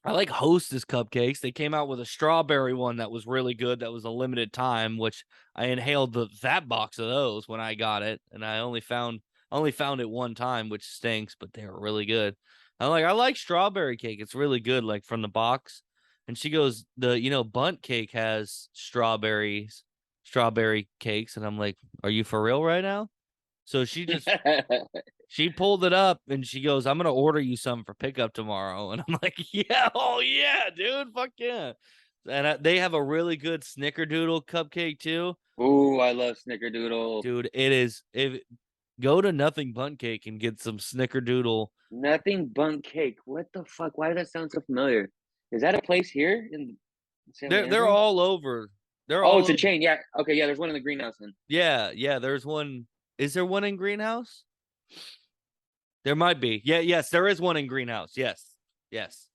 I like Hostess cupcakes. They came out with a strawberry one that was really good. That was a limited time, which I inhaled that box of those when I got it, and I only found it one time, which stinks, but they were really good. I like strawberry cake. It's really good, like from the box. And she goes, Bunt cake has strawberry cakes, and I'm like, are you for real right now? So she pulled it up and she goes, I'm gonna order you some for pickup tomorrow. And I'm like, yeah, oh yeah, dude, fuck yeah. And they have a really good snickerdoodle cupcake too. Ooh, I love Snickerdoodle. Dude, it is if go to Nothing Bundt Cake and get some snickerdoodle. Nothing Bun Cake. What the fuck? Why does that sound so familiar? Is that a place here in San They're Leandro? all over. They're Oh, all it's a over. chain. Yeah. Okay. Yeah. There's one in the greenhouse then. Yeah, there's one. Is there one in Greenhouse? There might be. Yeah, yes, there is one in Greenhouse. Yes. Yes.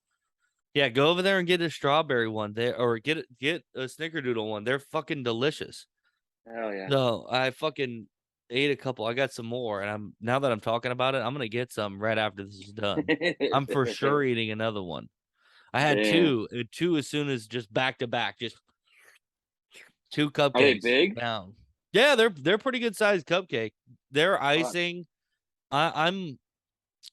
Yeah, go over there and get a strawberry one there, or get a snickerdoodle one. They're fucking delicious. Oh yeah. So I fucking ate a couple. I got some more, and now that I'm talking about it, I'm gonna get some right after this is done. I'm for sure eating another one. I had Damn. two as soon as just back to back, just two Are they cupcakes big? down. Yeah, they're pretty good sized cupcake. Their Uh, icing, I'm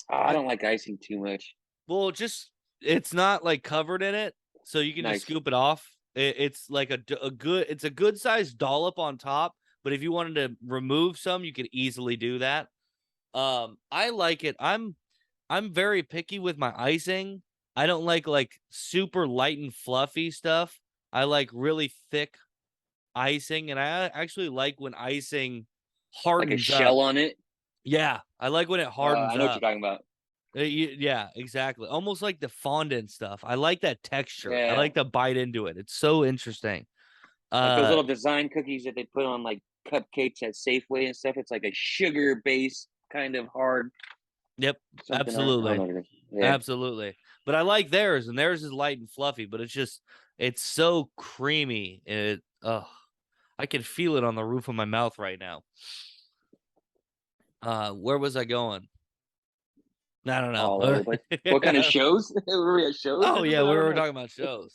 I I don't like icing too much. well, just it's not like covered in it, so you can just Nice. scoop it off. It's like it's a good sized dollop on top. But if you wanted to remove some, you could easily do that. I like it. I'm very picky with my icing. I don't like super light and fluffy stuff. I like really thick icing, and I actually like when icing Like a hardens up. shell on it. Yeah, I like when it hardens I know what you're up. talking about. Yeah, exactly. Almost like the fondant stuff. I like that texture. I Yeah. like to bite into it. It's so interesting. Like those Uh, little design cookies that they put on like cupcakes at Safeway and stuff. It's like a sugar based kind of hard yep, something. I don't absolutely. know what it is. Yeah. Absolutely. But I like theirs, and theirs is light and fluffy, but it's so creamy. I can feel it on the roof of my mouth right now. Where was I going? I don't All over know. the place. What kind of shows? Were we at shows Oh or yeah, something? we I don't were know. talking about shows.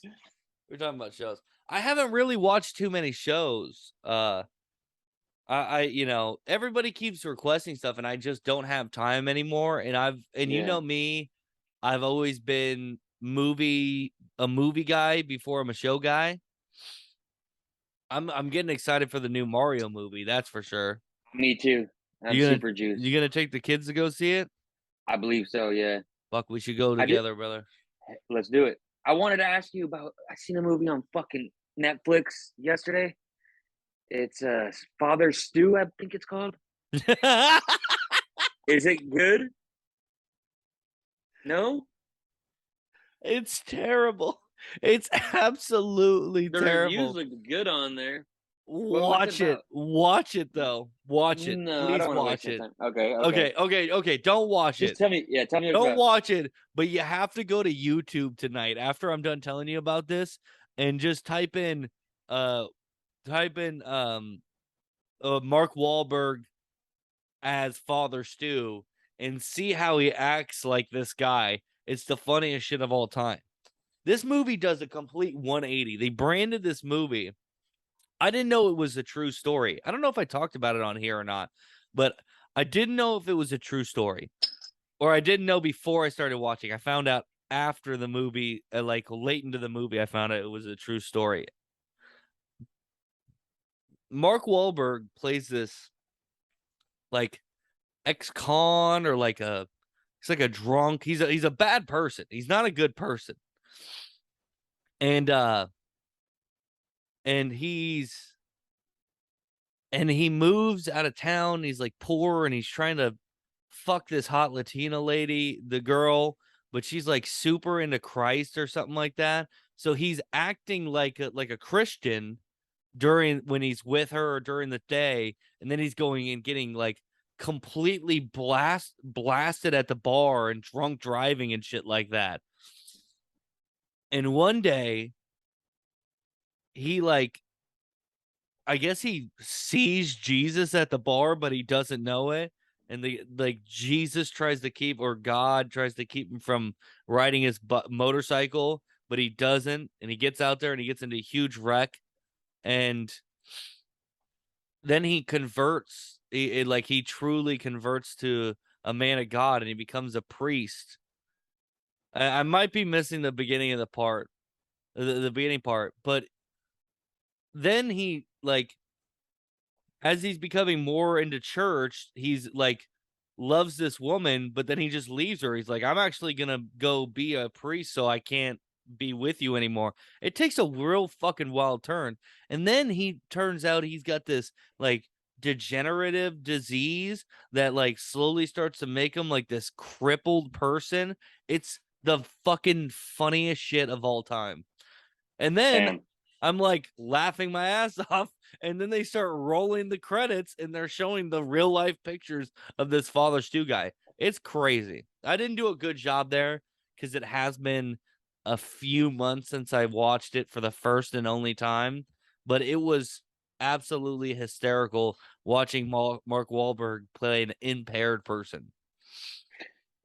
We are talking about shows. I haven't really watched too many shows. Everybody keeps requesting stuff, and I just don't have time anymore. And you Yeah. know me, I've always been a movie guy before I'm a show guy. I'm getting excited for the new Mario movie, that's for sure. Me too. I'm You gonna super juiced. you gonna take the kids to go see it? I believe so. Yeah. Fuck, we should go I do. together, brother. Let's do it. I wanted to ask you about. I seen a movie on fucking Netflix yesterday. It's Father Stew, I think it's called. Is it good? No. It's terrible. It's absolutely The reviews terrible. look good on there. What's it Watch it. about? Watch it though. Watch it. No, I Please don't want to waste watch my it. time. Okay, okay. Okay. Don't watch Just it. tell me. Yeah, tell me what it's Don't about. watch it, but you have to go to YouTube tonight after I'm done telling you about this and just uh type in Mark Wahlberg as Father Stu and see how he acts like this guy. It's the funniest shit of all time. This movie does a complete 180. They branded this movie. I didn't know it was a true story. I don't know if I talked about it on here or not, but I didn't know if it was a true story, or I didn't know before I started watching. I found out after the movie, like late into the movie, I found out it was a true story. Mark Wahlberg plays this like ex-con or he's like a drunk. He's a bad person. He's not a good person. And and he's and he moves out of town. He's like poor and he's trying to fuck this hot Latina lady, the girl, but she's like super into Christ or something like that. So he's acting like a Christian during when he's with her or during the day, and then he's going and getting like completely blasted at the bar and drunk driving and shit like that. And one day he like I guess he sees Jesus at the bar, but he doesn't know it. And Jesus tries to keep, or God tries to keep him from riding his motorcycle, but he doesn't. And he gets out there and he gets into a huge wreck. And then he converts. He truly converts to a man of God, and he becomes a priest. I might be missing the beginning of the beginning part, but then he as he's becoming more into church, he's loves this woman, but then he just leaves her. He's like, I'm actually gonna go be a priest, so I can't be with you anymore. It takes a real fucking wild turn. And then he turns out he's got this degenerative disease that slowly starts to make him this crippled person. It's the fucking funniest shit of all time. And then And I'm laughing my ass off. And then they start rolling the credits and they're showing the real life pictures of this Father Stu guy. It's crazy. I didn't do a good job there because it has been a few months since I watched it for the first and only time. But it was absolutely hysterical watching Mark Wahlberg play an impaired person.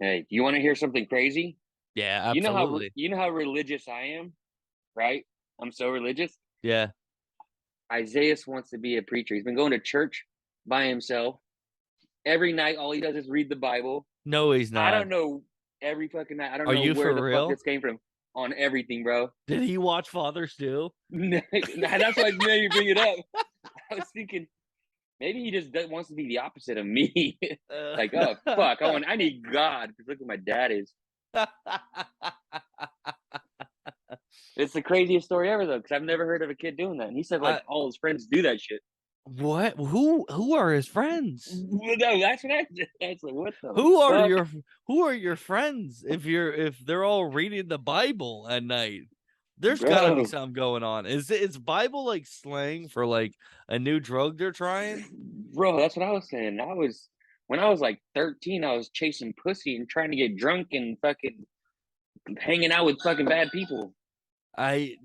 hey, you want to hear something crazy? Yeah, absolutely. You know how religious I am, right? I'm so religious. Yeah. Isaiah wants to be a preacher. He's been going to church by himself every night. All he does is read the Bible. No, he's I not. don't know every fucking night. I don't Are know you where for the fuck real? this came from on everything, bro. Did he watch Father Stu? That's why maybe you bring it up. I was thinking maybe he just wants to be the opposite of me. Like, oh fuck, I need God because look what my dad is. It's the craziest story ever though, because I've never heard of a kid doing that. And he said all his friends do that shit. What? Who are his friends? No, that's what I said. That's like, what the Who are fuck? your friends if they're all reading the Bible at night? There's got to be Bro, something going on. Is Bible slang for a new drug they're trying? bro, that's what I was saying. When I was like 13, I was chasing pussy and trying to get drunk and fucking hanging out with fucking bad people. I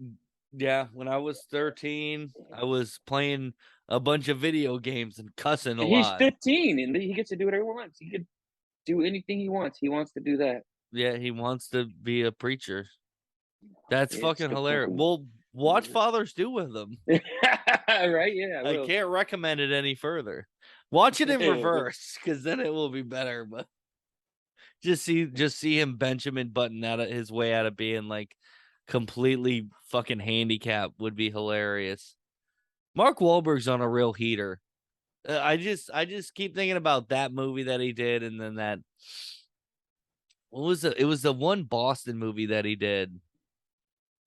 Yeah, when I was 13, I was playing a bunch of video games and cussing a And he's lot. 15 and he gets to do whatever he wants. He could do anything he wants. He wants to do that. Yeah, he wants to be a preacher. That's It's fucking the hilarious. fucking Well, watch Father Stu with them. right. Yeah, I I will. can't recommend it any further. Watch it in reverse, because then it will be better. But just see him Benjamin Button out of his way out of being completely fucking handicapped would be hilarious. Mark Wahlberg's on a real heater. I just keep thinking about that movie that he did, and then that it was the one Boston movie that he did.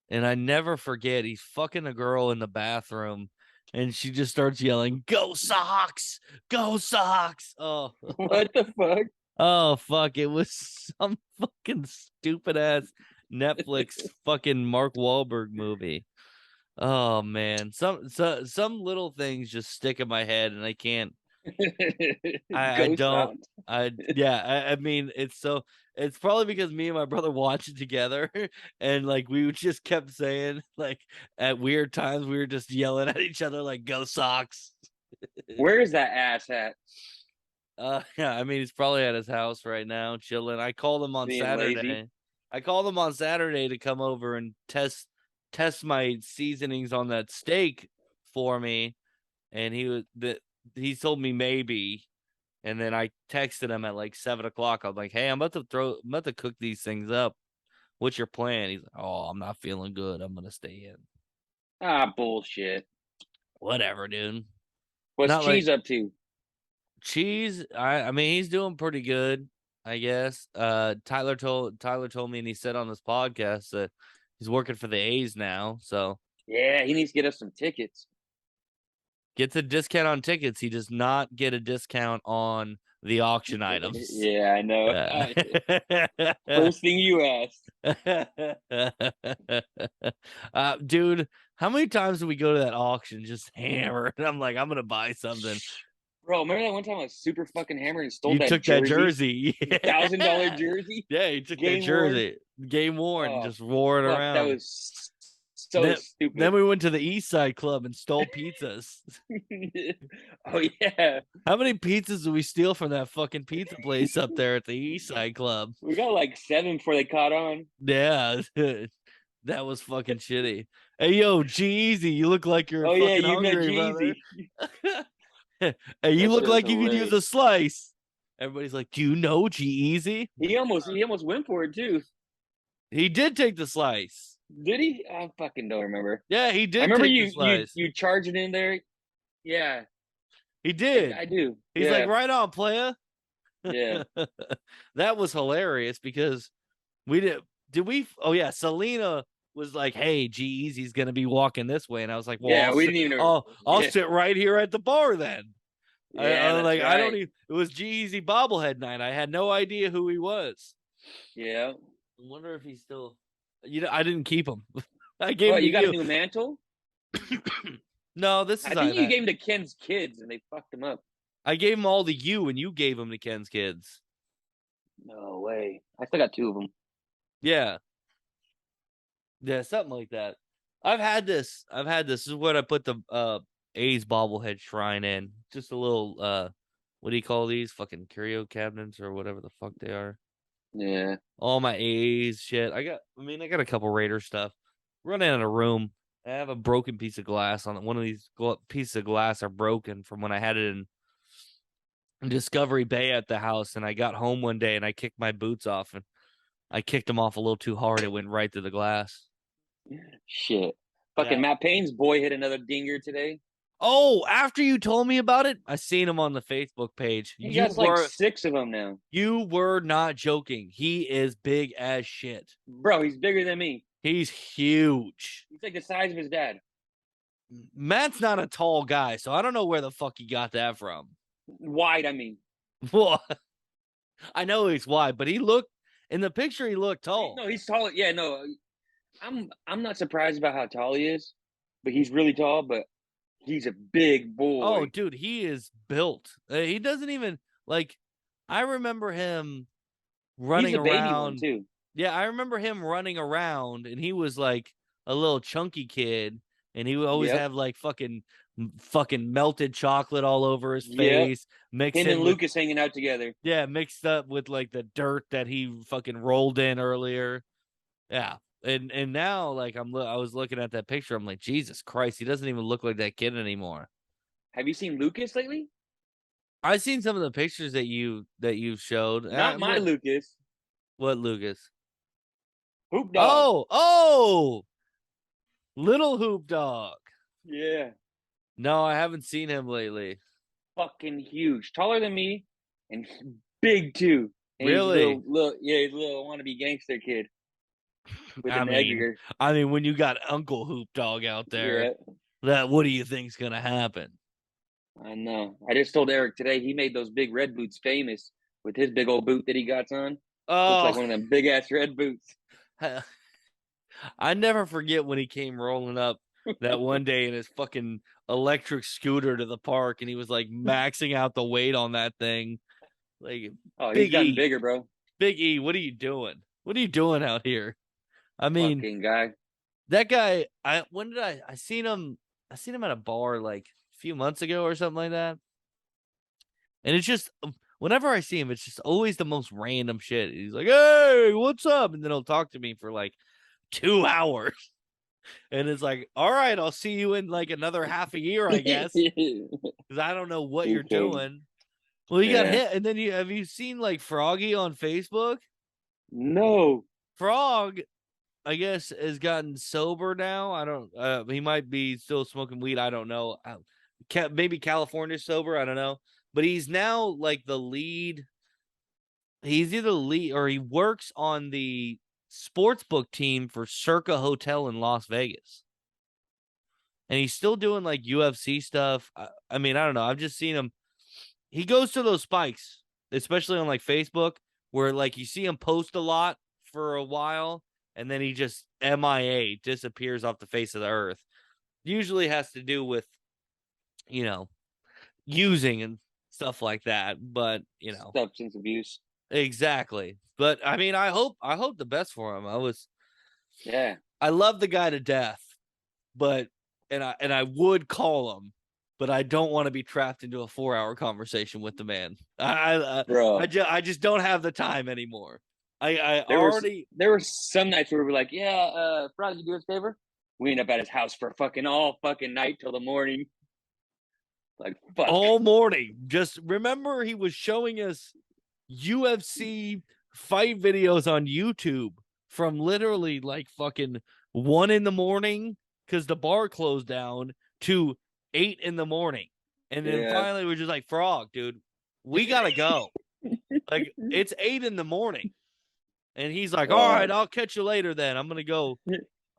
And I never forget, he's fucking a girl in the bathroom and she just starts yelling, "Go Sox! Go Sox!" Oh, What the fuck? oh fuck. It was some fucking stupid ass Netflix fucking Mark Wahlberg movie. Oh man. Some little things just stick in my head and I can't I Ghost don't. Hunt. I mean, it's probably because me and my brother watched it together, and we just kept saying at weird times we were just yelling at each other "Go Sox!" Where is that ass at? Yeah, I mean he's probably at his house right now chilling. I called him on Being lazy. Saturday. I called him on Saturday to come over and test my seasonings on that steak for me, and he told me maybe. And then I texted him at 7 o'clock. I'm like, "Hey, I'm about to cook these things up. What's your plan?" He's like, "Oh, I'm not feeling good. I'm gonna stay in." Ah, bullshit. Whatever, dude. What's Not Cheese up to? Cheese. I mean, he's doing pretty good, I guess. Tyler told me, and he said on this podcast that he's working for the A's now. So Yeah, he needs to get us some tickets. gets a discount on tickets. He does not get a discount on the auction items. Yeah, I know. Uh, First thing you asked. Dude, how many times did we go to that auction just hammered? I'm like, I'm gonna buy something. Bro, remember that one time I was super fucking hammered and stole You that took that jersey? jersey. $1,000 jersey? Yeah, he took that Game worn? jersey. Game worn, Oh, just wore it fuck. That around. was so stupid. Then we went to the East Side Club and stole pizzas. Oh yeah, How many pizzas did we steal from that fucking pizza place up there at the East Side Club? we got like 7 before they caught on. Yeah, that was fucking shitty. Hey, yo, G-Eazy, you look like you're Oh yeah, fucking you met hungry, brother. Jeezy. Hey, you That look shit was like you could use a hilarious. slice. Everybody's like, do you know G-Eazy? He almost went for it too. He did take the slice. Did he? I fucking don't remember. Yeah, he I did remember take the you slice. you charging in there. Yeah, He did. I do. He's like, Yeah, right on, playa. yeah, That was hilarious because we did we oh yeah, Selena was like, hey, G-Eazy's gonna be walking this way. And I was like, well, yeah. We didn't even. I'll Yeah, sit right here at the bar then. yeah, I that's like I don't right. even it was G-Eazy bobblehead night. I had no idea who he was. Yeah. I wonder if he's still I didn't keep him. I gave him What, to you got a you. new mantle? No, this I is think you that. gave him to Ken's kids and they fucked him up. I gave him all to you and you gave him to Ken's kids. No way. I still got 2 of them. Yeah. Yeah, something like that. I've had this. This is what I put the A's bobblehead shrine in. Just a little what do you call these? Fucking curio cabinets or whatever the fuck they are. Yeah. All my A's shit. I got a couple Raider stuff. Running out of room. I have a broken piece of glass on it. One of these pieces of glass are broken from when I had it in Discovery Bay at the house, and I got home one day and I kicked my boots off and I kicked them off a little too hard. It went right through the glass. Shit. Fucking Yeah. Matt Payne's boy hit another dinger today. Oh, after you told me about it, I seen him on the Facebook page. He got like 6 of them now. You were not joking. He is big as shit. Bro, he's bigger than me. He's huge. He's like the size of his dad. Matt's not a tall guy, so I don't know where the fuck he got that from. Wide, I mean. Well, I know he's wide, but he looked in the picture. He looked tall. No, he's tall. Yeah, no. I'm not surprised about how tall he is, but he's really tall, but he's a big boy. Oh, dude, he is built. He doesn't even like. I remember him running he's a baby around. one too. Yeah, I remember him running around, and he was like a little chunky kid, and he would always have like fucking melted chocolate all over his face, mixed Him in and with, Lucas hanging out together. yeah, mixed up with like the dirt that he fucking rolled in earlier. Yeah. And now like I was looking at that picture, I'm like, Jesus Christ, he doesn't even look like that kid anymore. Have you seen Lucas lately? I've seen some of the pictures that you showed. Not my Lucas. What Lucas? Hoop dog. Oh, little hoop dog. Yeah. No, I haven't seen him lately. Fucking huge. Taller than me and big too. And Really? He's he's a little wannabe gangster kid. With an egger. I mean, when you got Uncle Hoop Dog out there, what do you think's gonna happen? I know. I just told Eric today he made those big red boots famous with his big old boot that he got on. Oh, looks like one of them big ass red boots. I never forget when he came rolling up that one day in his fucking electric scooter to the park, and he was like maxing out the weight on that thing. Like, oh, he's gotten bigger, bro. Big E, what are you doing? What are you doing out here? I mean, fucking guy. That guy. I seen him. I seen him at a bar like a few months ago or something like that. And it's just whenever I see him, it's just always the most random shit. He's like, "Hey, what's up?" And then he'll talk to me for like 2 hours. And it's like, all right, I'll see you in like another half a year, I guess. Because I don't know what you're doing. Well, you got hit. And then have you seen like Froggy on Facebook? No. Frog, I guess, has gotten sober now. I don't, he might be still smoking weed. I don't know. Maybe California sober. I don't know. But he's now like the lead. He's either the lead or he works on the sportsbook team for Circa Hotel in Las Vegas. And he's still doing like UFC stuff. I mean, I don't know. I've just seen him. He goes to those spikes, especially on like Facebook, where like you see him post a lot for a while and then he just MIA, disappears off the face of the earth. Usually has to do with, using and stuff like that. But, substance abuse. Exactly. But I mean, I hope the best for him. I love the guy to death. but and I would call him, but I don't want to be trapped into a 4-hour conversation with the man. Bro. I just don't have the time anymore. I There were already there were some nights where we were like, yeah, Frog, you do us a favor. We end up at his house for fucking all fucking night till the morning. Like fuck. all morning. Just remember, he was showing us UFC fight videos on YouTube from literally like fucking 1 a.m. because the bar closed down to 8 a.m. And then Yeah. finally we're just like, Frog, dude, we gotta go. Like it's 8 a.m. And he's like, all right, I'll catch you later then. I'm gonna go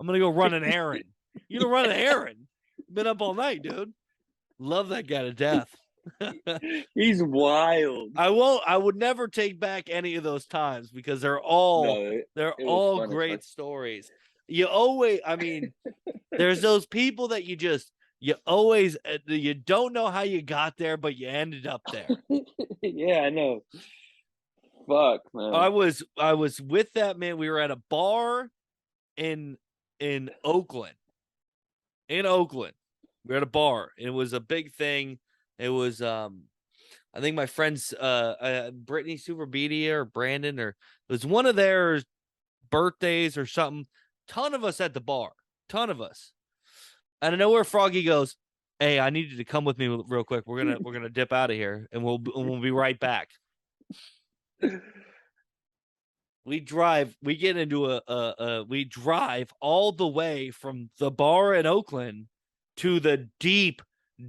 run an errand. You gonna run an errand? Been up all night, dude. Love that guy to death. He's wild. I would never take back any of those times because they're all No, they're it was all fun as great fuck. stories. You always, I mean, there's those people that you always you don't know how you got there, but you ended up there. Yeah, I know. Fuck, man. I was with that man. We were at a bar in Oakland. In Oakland. We were at a bar. It was a big thing. It was I think my friends Brittany Superbedia or Brandon, or it was one of their birthdays or something. Ton of us at the bar. Ton of us. And I know where Froggy goes, hey, I need you to come with me real quick. We're gonna dip out of here and we'll be right back. We get into we drive all the way from the bar in Oakland to the deep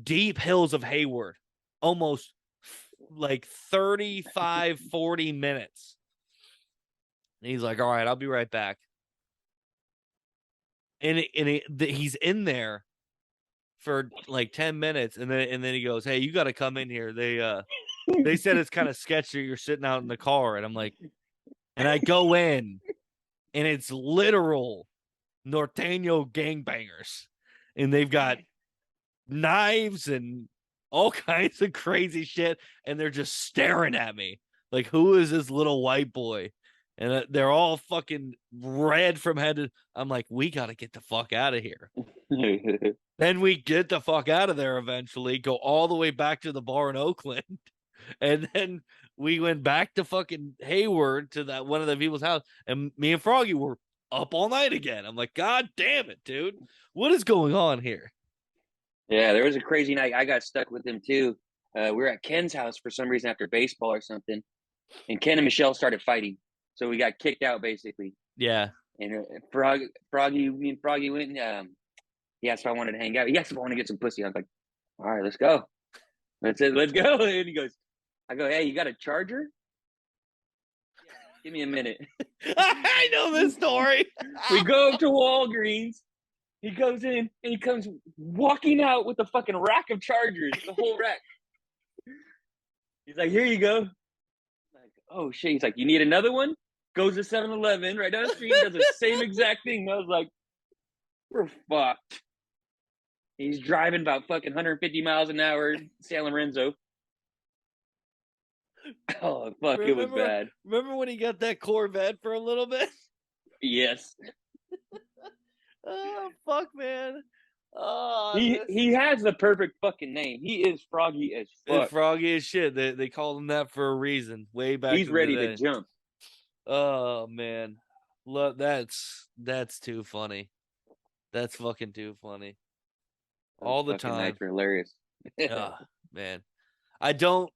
hills of Hayward. Almost like 35, 40 minutes. And he's like, all right, I'll be right back. And he's in there for like 10 minutes. And then he goes, hey, you got to come in here. They said it's kind of sketchy. You're sitting out in the car. And I'm like, and I go in and it's literal Norteño gangbangers. And they've got knives and all kinds of crazy shit. And they're just staring at me. Like, who is this little white boy? And they're all fucking red from head to. I'm like, we got to get the fuck out of here. Then we get the fuck out of there eventually, go all the way back to the bar in Oakland. And then we went back to fucking Hayward to that one of the people's house. And me and Froggy were up all night again. I'm like, God damn it, dude. What is going on here? Yeah, there was a crazy night. I got stuck with him too. We were at Ken's house for some reason after baseball or something. And Ken and Michelle started fighting. So we got kicked out basically. Yeah. And me and Froggy went and he asked if I wanted to hang out. He asked if I want to get some pussy. I was like, all right, let's go. That's it, let's go. And he goes, I go, hey, you got a charger? Yeah, give me a minute. I know this story. We go up to Walgreens. He goes in and he comes walking out with a fucking rack of chargers, the whole rack. He's like, here you go. I'm like, oh shit. He's like, you need another one? Goes to 7-Eleven right down the street, does the same exact thing. I was like, we're fucked. He's driving about fucking 150 miles an hour, San Lorenzo. Oh fuck, it was bad. Remember when he got that Corvette for a little bit? Yes. Oh fuck, man. Oh, he has the perfect fucking name. He is Froggy as fuck. Froggy as shit. They called him that for a reason. Way back. He's ready to jump. Oh man, look, that's too funny. That's fucking too funny. All the time. Nights are hilarious. Oh, man, I don't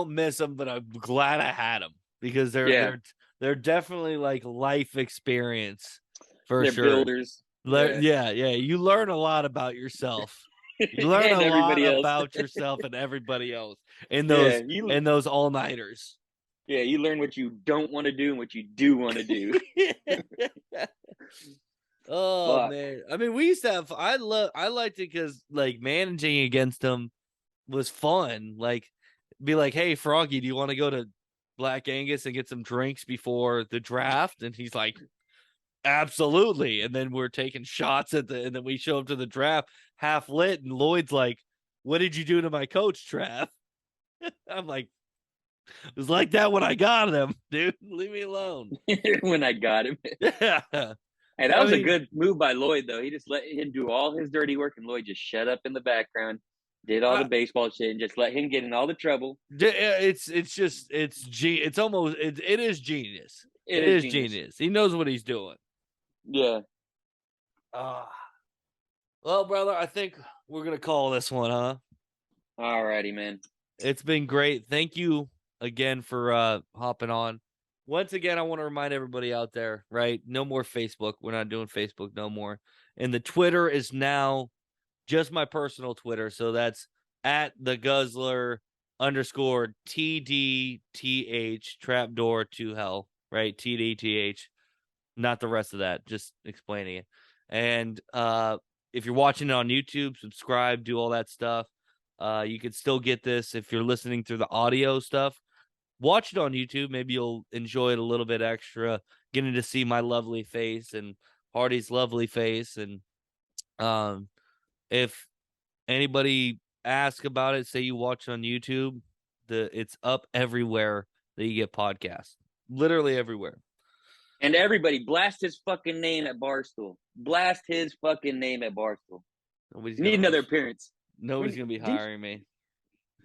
miss them, but I'm glad I had them because they're definitely like life experience for they're sure. Builders. Yeah. You learn a lot about yourself. You learn a lot about yourself and everybody else in those in those all nighters. Yeah, you learn what you don't want to do and what you do want to do. Oh fuck. Man, I mean, we used to have. I liked it because like managing against them was fun. Like, be like, hey, Froggy, do you want to go to Black Angus and get some drinks before the draft? And he's like, absolutely. And then we're taking shots and then we show up to the draft half lit, and Lloyd's like, what did you do to my coach, Trav? I'm like, it was like that when I got him, dude. Leave me alone. When I got him. Yeah. Hey, that I was a mean, good move by Lloyd, though. He just let him do all his dirty work, and Lloyd just shut up in the background, did all the I, baseball shit, and just let him get in all the trouble. it's almost it is genius. It It is is genius. genius. He knows what he's doing. Yeah. Ah, well, brother, I think we're gonna call this one, huh? All righty, man. It's been great. Thank you again for hopping on. Once again, I want to remind everybody out there, right? No more Facebook. We're not doing Facebook no more. And the Twitter is now just my personal Twitter. So that's at the guzzler underscore TDTH trapdoor to hell, right? TDTH, not the rest of that, just explaining it. And if you're watching it on YouTube, subscribe, do all that stuff. You can still get this if you're listening through the audio stuff. Watch it on YouTube. Maybe you'll enjoy it a little bit extra, getting to see my lovely face and Hardy's lovely face. And if anybody ask about it, say you watch it on YouTube, it's up everywhere that you get podcasts. Literally everywhere. And everybody, blast his fucking name at Barstool. Blast his fucking name at Barstool. Nobody's Need gonna another listen. appearance. Nobody's gonna be Didn't hiring me.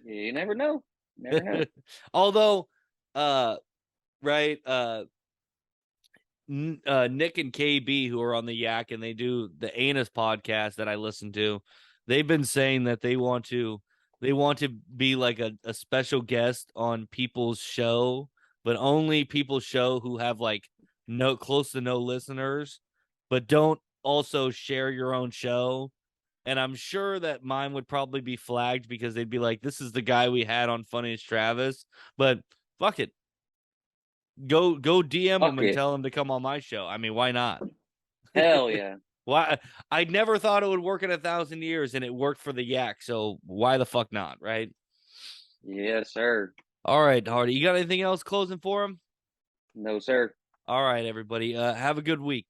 you never know. Never know. Although, right, Nick and KB, who are on the Yak and they do the Anus podcast that I listen to, they've been saying that they want to be like a special guest on people's show, but only people's show who have like no close to no listeners, but don't also share your own show. And I'm sure that mine would probably be flagged because they'd be like, "This is the guy we had on Funniest Travis." But fuck it, go DM him Fuck and it. tell him to come on my show. I mean, why not? Hell yeah. Why? I never thought it would work in 1,000 years, and it worked for the Yak. So why the fuck not, right? Yes, sir. All right, Hardy, you got anything else closing for him? No, sir. All right, everybody, have a good week.